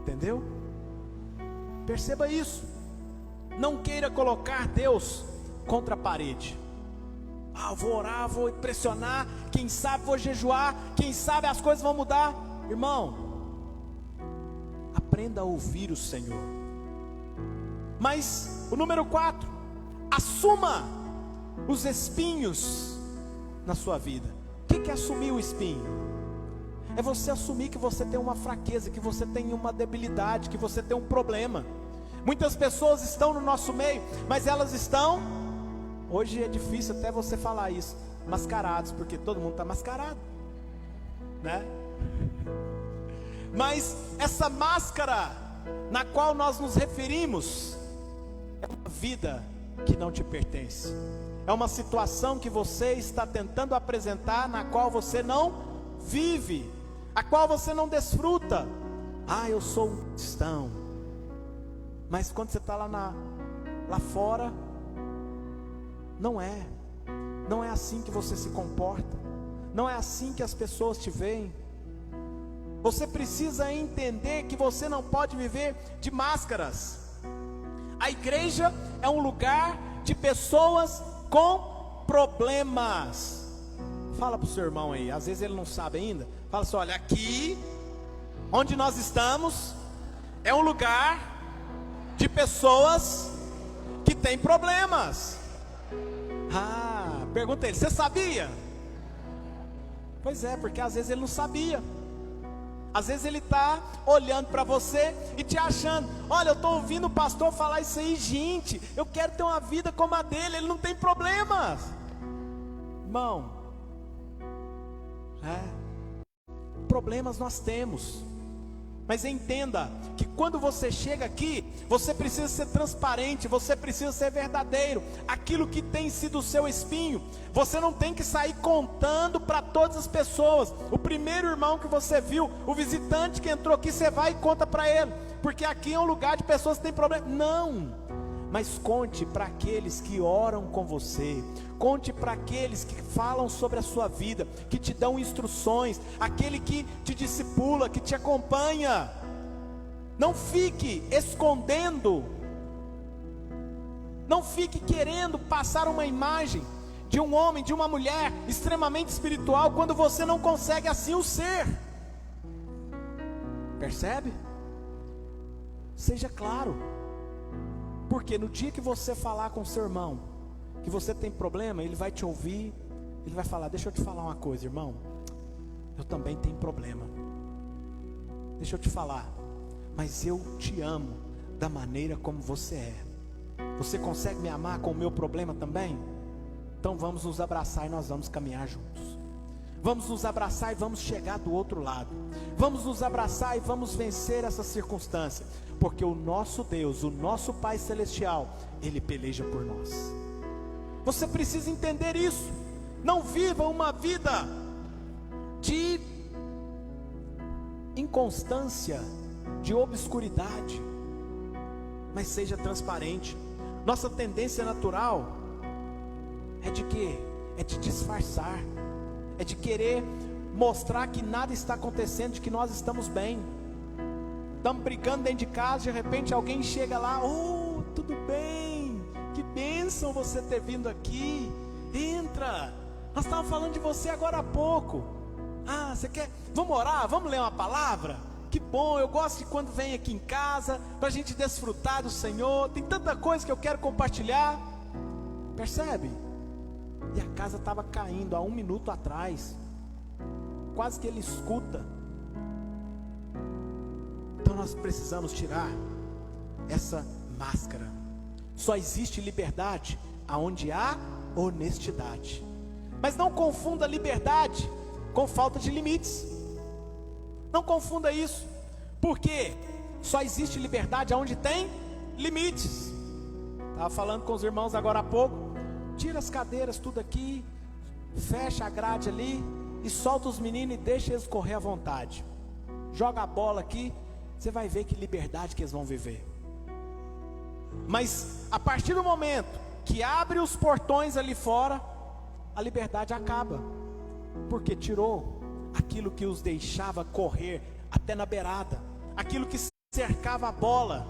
S1: Entendeu? Perceba isso. Não queira colocar Deus contra a parede. Eu vou orar, vou pressionar, quem sabe vou jejuar, quem sabe as coisas vão mudar. Irmão, aprenda a ouvir o Senhor. Mas o número 4, assuma os espinhos na sua vida. O que é assumir o espinho? É você assumir que você tem uma fraqueza, que você tem uma debilidade, que você tem um problema. Muitas pessoas estão no nosso meio, mas elas estão, hoje é difícil até você falar isso, mascarados, porque todo mundo está mascarado, né? Mas essa máscara na qual nós nos referimos é uma vida que não te pertence. É uma situação que você está tentando apresentar, na qual você não vive, a qual você não desfruta. Eu sou um cristão. Mas quando você está lá fora, não é assim que você se comporta, não é assim que as pessoas te veem. Você precisa entender que você não pode viver de máscaras. A igreja é um lugar de pessoas com problemas. Fala para o seu irmão aí, às vezes ele não sabe ainda. Fala assim: olha, aqui onde nós estamos é um lugar de pessoas que têm problemas. Pergunta ele: você sabia? Pois é, porque às vezes ele não sabia. Às vezes ele está olhando para você e te achando: olha, eu estou ouvindo o pastor falar isso aí, gente, eu quero ter uma vida como a dele, ele não tem problemas. Irmão, problemas nós temos, mas entenda que quando você chega aqui, você precisa ser transparente, você precisa ser verdadeiro. Aquilo que tem sido o seu espinho, você não tem que sair contando para todas as pessoas. O primeiro irmão que você viu, o visitante que entrou aqui, você vai e conta para ele, porque aqui é um lugar de pessoas que têm problema. Não, mas conte para aqueles que oram com você, conte para aqueles que falam sobre a sua vida, que te dão instruções, aquele que te discipula, que te acompanha. Não fique escondendo, não fique querendo passar uma imagem de um homem, de uma mulher extremamente espiritual, quando você não consegue assim o ser. Percebe? Seja claro, porque no dia que você falar com seu irmão que você tem problema, ele vai te ouvir, ele vai falar: deixa eu te falar uma coisa, irmão, eu também tenho problema, deixa eu te falar, mas eu te amo da maneira como você é. Você consegue me amar com o meu problema também? Então vamos nos abraçar e nós vamos caminhar juntos. Vamos nos abraçar e vamos chegar do outro lado. Vamos nos abraçar e vamos vencer essa circunstância, porque o nosso Deus, o nosso Pai Celestial, Ele peleja por nós. Você precisa entender isso. Não viva uma vida de inconstância, de obscuridade, mas seja transparente. Nossa tendência natural é de quê? É de disfarçar, é de querer mostrar que nada está acontecendo, de que nós estamos bem. Estamos brigando dentro de casa, de repente alguém chega lá: oh, tudo bem, que bênção você ter vindo aqui, entra, nós estávamos falando de você agora há pouco. Você quer? Vamos orar, vamos ler uma palavra? Que bom, eu gosto de quando vem aqui em casa, para a gente desfrutar do Senhor, tem tanta coisa que eu quero compartilhar. Percebe? E a casa estava caindo há 1 minuto atrás, quase que ele escuta. Então nós precisamos tirar essa máscara. Só existe liberdade aonde há honestidade. Mas não confunda liberdade com falta de limites. Não confunda isso, porque só existe liberdade aonde tem limites. Estava falando com os irmãos agora há pouco. Tira as cadeiras tudo aqui, fecha a grade ali e solta os meninos e deixa eles correr à vontade. Joga a bola aqui, você vai ver que liberdade que eles vão viver. Mas a partir do momento que abre os portões ali fora, a liberdade acaba, porque tirou aquilo que os deixava correr até na beirada, aquilo que cercava a bola.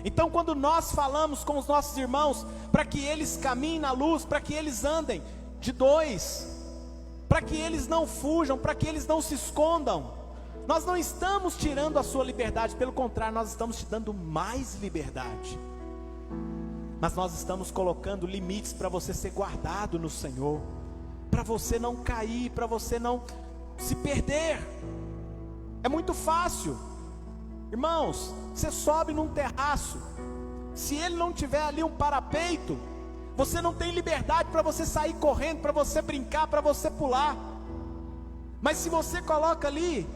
S1: Então quando nós falamos com os nossos irmãos, para que eles caminhem na luz, para que eles andem de dois, para que eles não fujam, para que eles não se escondam, nós não estamos tirando a sua liberdade, pelo contrário, nós estamos te dando mais liberdade. Mas nós estamos colocando limites para você ser guardado no Senhor, para você não cair, para você não se perder. É muito fácil, irmãos, você sobe num terraço, se ele não tiver ali um parapeito, você não tem liberdade para você sair correndo, para você brincar, para você pular. Mas se você coloca ali,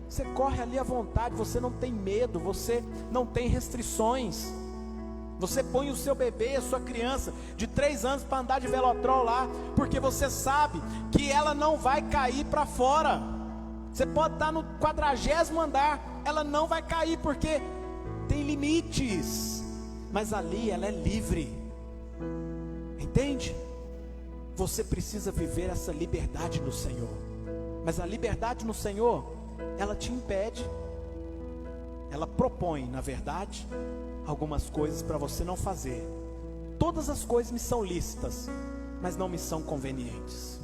S1: você corre ali à vontade, você não tem medo, você não tem restrições. Você põe o seu bebê, a sua criança de 3 anos para andar de velotrol lá, porque você sabe que ela não vai cair para fora. Você pode estar no 40º andar, ela não vai cair, porque tem limites, mas ali ela é livre. Entende? Você precisa viver essa liberdade no Senhor. Mas a liberdade no Senhor, ela te impede, ela propõe, na verdade, algumas coisas para você não fazer. todas as coisas me são lícitas, mas não me são convenientes.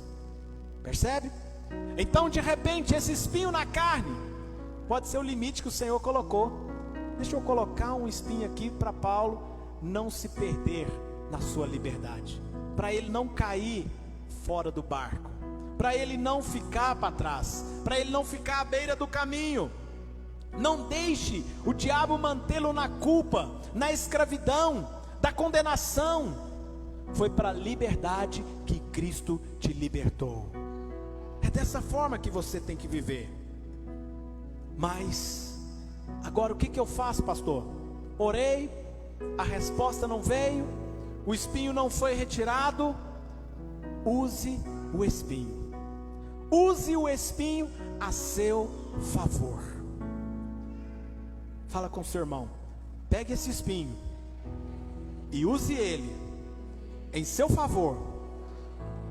S1: Percebe? Então de repente esse espinho na carne pode ser o limite que o Senhor colocou. Deixa eu colocar um espinho aqui para Paulo não se perder na sua liberdade, para ele não cair fora do barco, para ele não ficar para trás, para ele não ficar à beira do caminho. Não deixe o diabo mantê-lo na culpa, na escravidão, da condenação. Foi para a liberdade que Cristo te libertou. É dessa forma que você tem que viver. Mas agora o que eu faço, pastor? Orei, a resposta não veio, o espinho não foi retirado. Use o espinho. Use o espinho a seu favor. Fala com o seu irmão, pegue esse espinho e use ele em seu favor,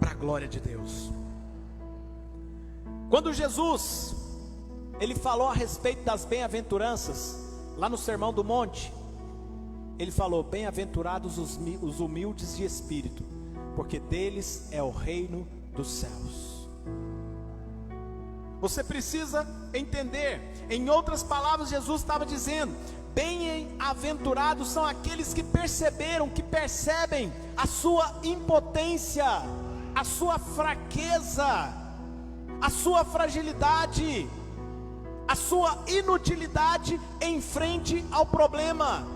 S1: para a glória de Deus. Quando Jesus, ele falou a respeito das bem-aventuranças, lá no Sermão do Monte, ele falou: bem-aventurados os humildes de espírito, porque deles é o reino dos céus. Você precisa entender, em outras palavras, Jesus estava dizendo: bem-aventurados são aqueles que perceberam, que percebem a sua impotência, a sua fraqueza, a sua fragilidade, a sua inutilidade em frente ao problema.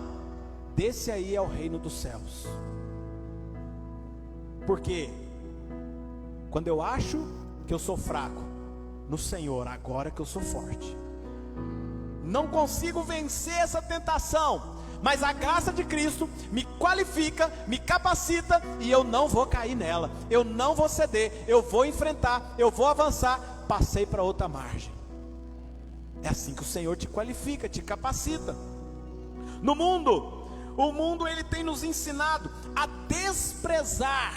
S1: Desse aí é o reino dos céus. Porque quando eu acho que eu sou fraco no Senhor, agora que eu sou forte, não consigo vencer essa tentação, mas a graça de Cristo me qualifica, me capacita, e eu não vou cair nela, eu não vou ceder, eu vou enfrentar, eu vou avançar. Passei para outra margem. É assim que o Senhor te qualifica, te capacita. No mundo, o mundo ele tem nos ensinado a desprezar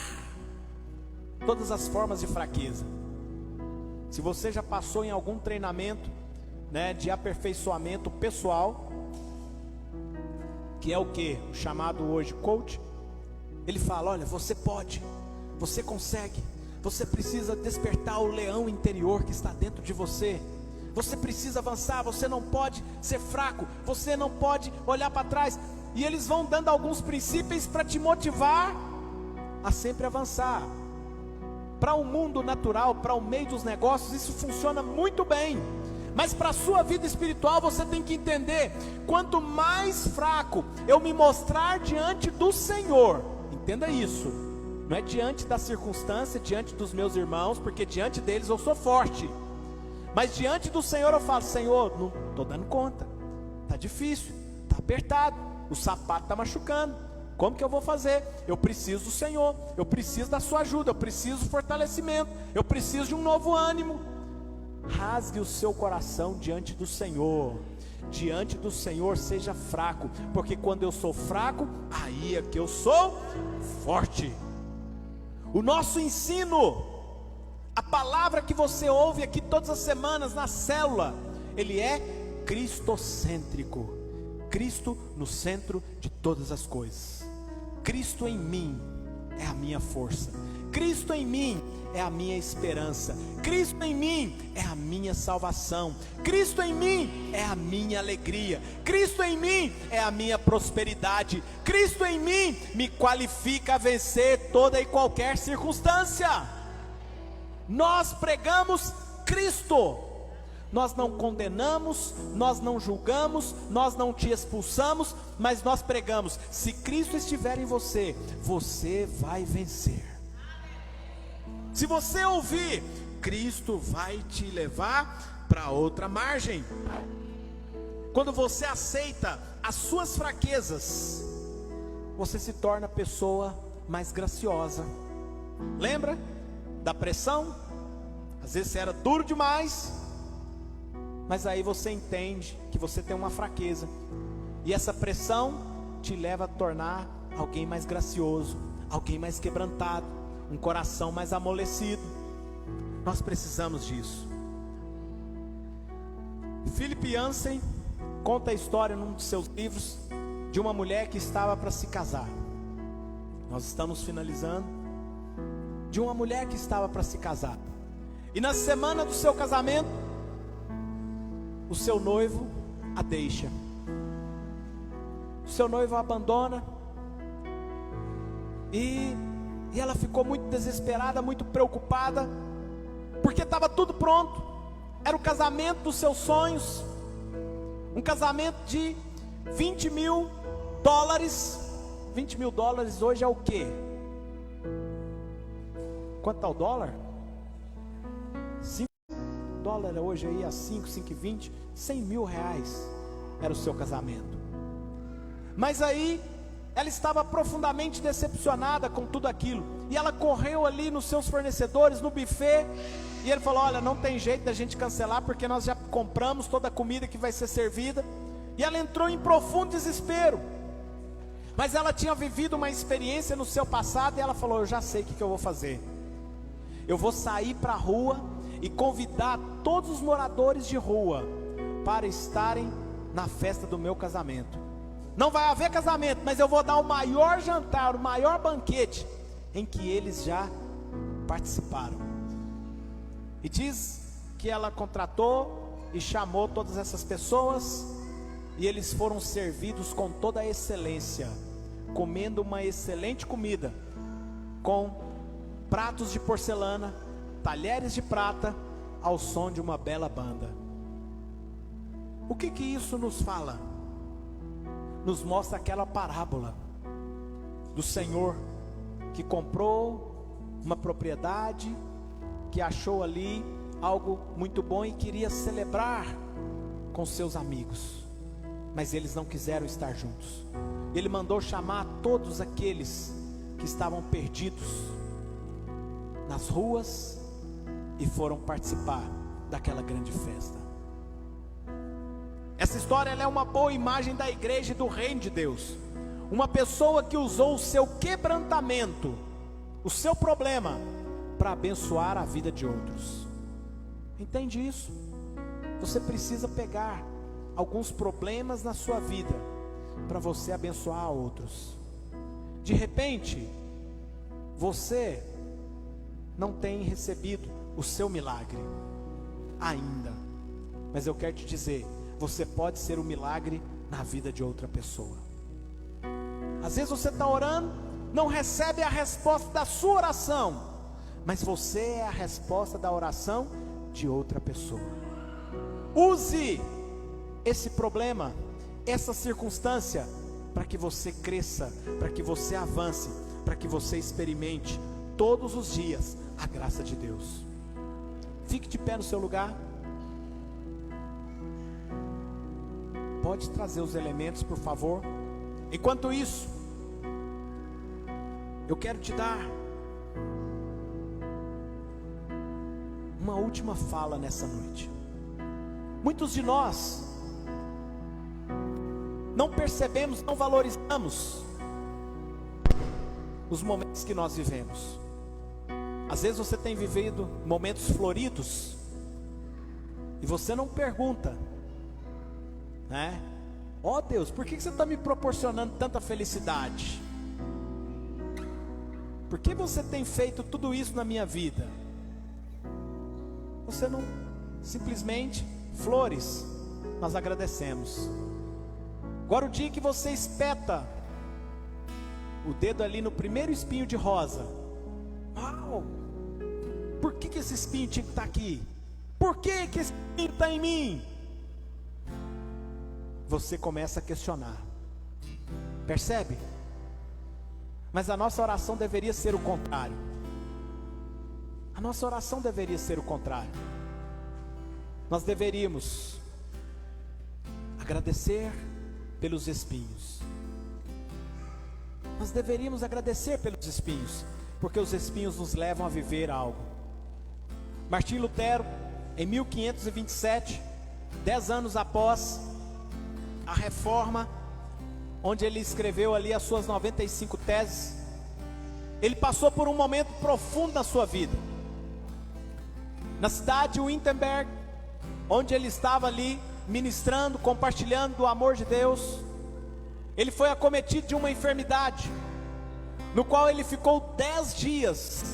S1: todas as formas de fraqueza. Se você já passou em algum treinamento, né, de aperfeiçoamento pessoal, que é o que? O chamado hoje coach, ele fala: olha, você pode, você consegue, você precisa despertar o leão interior que está dentro de você. Você precisa avançar, você não pode ser fraco, você não pode olhar para trás. E eles vão dando alguns princípios para te motivar a sempre avançar. Para o mundo natural, para o meio dos negócios, isso funciona muito bem. Mas para a sua vida espiritual, você tem que entender: quanto mais fraco eu me mostrar diante do Senhor, entenda isso, não é diante da circunstância, diante dos meus irmãos, porque diante deles eu sou forte, mas diante do Senhor eu falo: Senhor, não estou dando conta, está difícil, está apertado, o sapato está machucando, como que eu vou fazer? Eu preciso do Senhor, eu preciso da sua ajuda, eu preciso de fortalecimento, eu preciso de um novo ânimo. Rasgue o seu coração diante do Senhor. Diante do Senhor seja fraco, porque quando eu sou fraco, aí é que eu sou forte. O nosso ensino, a palavra que você ouve aqui todas as semanas na célula, ele é cristocêntrico. Cristo no centro de todas as coisas. Cristo em mim é a minha força, Cristo em mim é a minha esperança, Cristo em mim é a minha salvação, Cristo em mim é a minha alegria, Cristo em mim é a minha prosperidade, Cristo em mim me qualifica a vencer toda e qualquer circunstância. Nós pregamos Cristo. Nós não condenamos, nós não julgamos, nós não te expulsamos, mas nós pregamos: se Cristo estiver em você, você vai vencer. Se você ouvir, Cristo vai te levar para outra margem. Quando você aceita as suas fraquezas, você se torna pessoa mais graciosa. Lembra da pressão? Às vezes você era duro demais, mas aí você entende que você tem uma fraqueza, e essa pressão te leva a tornar alguém mais gracioso, alguém mais quebrantado, um coração mais amolecido. Nós precisamos disso. Philip Yancey conta a história num de seus livros de uma mulher que estava para se casar. nós estamos finalizando, de uma mulher que estava para se casar. E na semana do seu casamento, o seu noivo a deixa. O seu noivo a abandona. E ela ficou muito desesperada, muito preocupada, porque estava tudo pronto. Era o casamento dos seus sonhos. Um casamento de $20 mil. $20 mil hoje é o quê? Quanto está o dólar? $5 hoje aí a 5,20, R$100 mil era o seu casamento. Mas aí ela estava profundamente decepcionada com tudo aquilo, e ela correu ali nos seus fornecedores, no buffet, e ele falou: olha, não tem jeito da gente cancelar, porque nós já compramos toda a comida que vai ser servida. E ela entrou em profundo desespero, mas ela tinha vivido uma experiência no seu passado, e ela falou: eu já sei o que eu vou fazer. Eu vou sair para a rua e convidar todos os moradores de rua para estarem na festa do meu casamento. Não vai haver casamento, mas eu vou dar o maior jantar, o maior banquete em que eles já participaram. E diz que ela contratou e chamou todas essas pessoas, e eles foram servidos com toda a excelência, comendo uma excelente comida, com pratos de porcelana, talheres de prata, ao som de uma bela banda. O que isso nos fala? Nos mostra aquela parábola do Senhor que comprou uma propriedade, que achou ali algo muito bom e queria celebrar com seus amigos, mas eles não quiseram estar juntos. Ele mandou chamar todos aqueles que estavam perdidos nas ruas e foram participar daquela grande festa. Essa história ela é uma boa imagem da igreja e do reino de Deus. Uma pessoa que usou o seu quebrantamento, o seu problema, para abençoar a vida de outros. Entende isso? Você precisa pegar alguns problemas na sua vida para você abençoar outros. De repente, você não tem recebido o seu milagre ainda, mas eu quero te dizer, você pode ser um milagre na vida de outra pessoa. Às vezes você está orando, não recebe a resposta da sua oração, mas você é a resposta da oração de outra pessoa. Use esse problema, essa circunstância, para que você cresça, para que você avance, para que você experimente todos os dias a graça de Deus. Fique de pé no seu lugar. Pode trazer os elementos, por favor. Enquanto isso, eu quero te dar uma última fala nessa noite. Muitos de nós não percebemos, não valorizamos os momentos que nós vivemos. Às vezes você tem vivido momentos floridos e você não pergunta, né? Ó Deus, por que você está me proporcionando tanta felicidade? Por que você tem feito tudo isso na minha vida? Você não, simplesmente, flores, nós agradecemos. Agora o dia que você espeta o dedo ali no primeiro espinho de rosa, uau, por que esse espinho tinha que estar aqui? Por que esse espinho está em mim? Você começa a questionar, percebe? Mas a nossa oração deveria ser o contrário. A nossa oração deveria ser o contrário. Nós deveríamos agradecer pelos espinhos. Nós deveríamos agradecer pelos espinhos, porque os espinhos nos levam a viver algo. Martim Lutero, em 1527, 10 anos após a reforma, onde ele escreveu ali as suas 95 teses, ele passou por um momento profundo na sua vida. Na cidade de Wittenberg, onde ele estava ali ministrando, compartilhando do amor de Deus, ele foi acometido de uma enfermidade. no qual ele ficou 10 dias,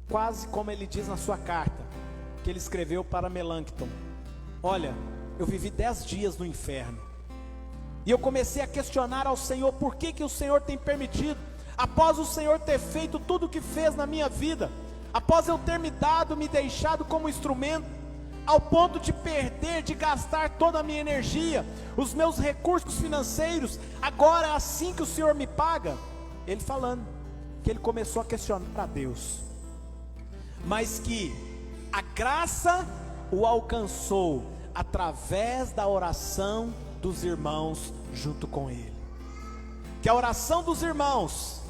S1: quase como ele diz na sua carta, que ele escreveu para Melancton: olha, eu vivi 10 dias no inferno, e eu comecei a questionar ao Senhor, por que o Senhor tem permitido, após o Senhor ter feito tudo o que fez na minha vida, após eu ter me deixado como instrumento, ao ponto de perder, de gastar toda a minha energia, os meus recursos financeiros, agora assim que o Senhor me paga. Ele falando que ele começou a questionar a Deus, mas que a graça o alcançou através da oração dos irmãos junto com ele, que a oração dos irmãos,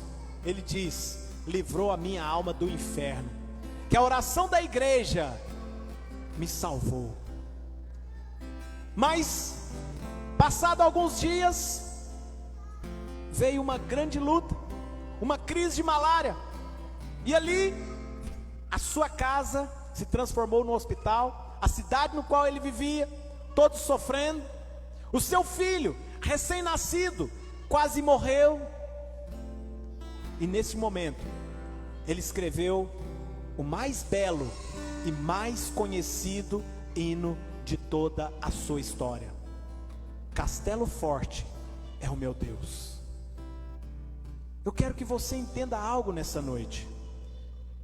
S1: ele diz, livrou a minha alma do inferno, que a oração da igreja me salvou. Mas, passado alguns dias, veio uma grande luta, uma crise de malária, e ali, a sua casa se transformou no hospital, a cidade no qual ele vivia, todos sofrendo, o seu filho, recém-nascido, quase morreu, e nesse momento, ele escreveu o mais belo e mais conhecido hino de toda a sua história: Castelo Forte é o meu Deus. Eu quero que você entenda algo nessa noite,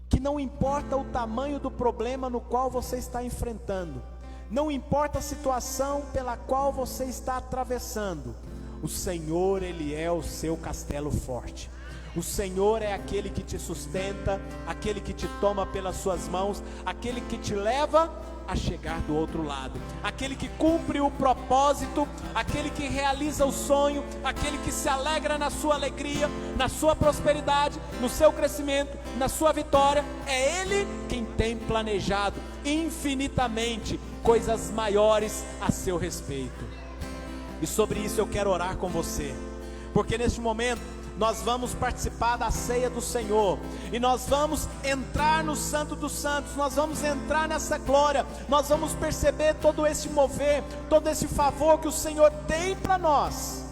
S1: que não importa o tamanho do problema no qual você está enfrentando, não importa a situação pela qual você está atravessando, o Senhor, Ele é o seu castelo forte. O Senhor é aquele que te sustenta, aquele que te toma pelas suas mãos, aquele que te leva a chegar do outro lado, aquele que cumpre o propósito, aquele que realiza o sonho, aquele que se alegra na sua alegria, na sua prosperidade, no seu crescimento, na sua vitória. É Ele quem tem planejado infinitamente coisas maiores a seu respeito. E sobre isso eu quero orar com você, porque neste momento nós vamos participar da ceia do Senhor, e nós vamos entrar no Santo dos Santos, nós vamos entrar nessa glória, nós vamos perceber todo esse mover, todo esse favor que o Senhor tem para nós,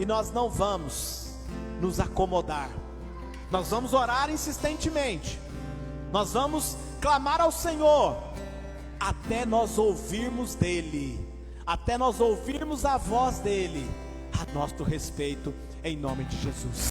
S1: e nós não vamos nos acomodar, nós vamos orar insistentemente, nós vamos clamar ao Senhor, até nós ouvirmos dEle, até nós ouvirmos a voz dEle, a nosso respeito, em nome de Jesus.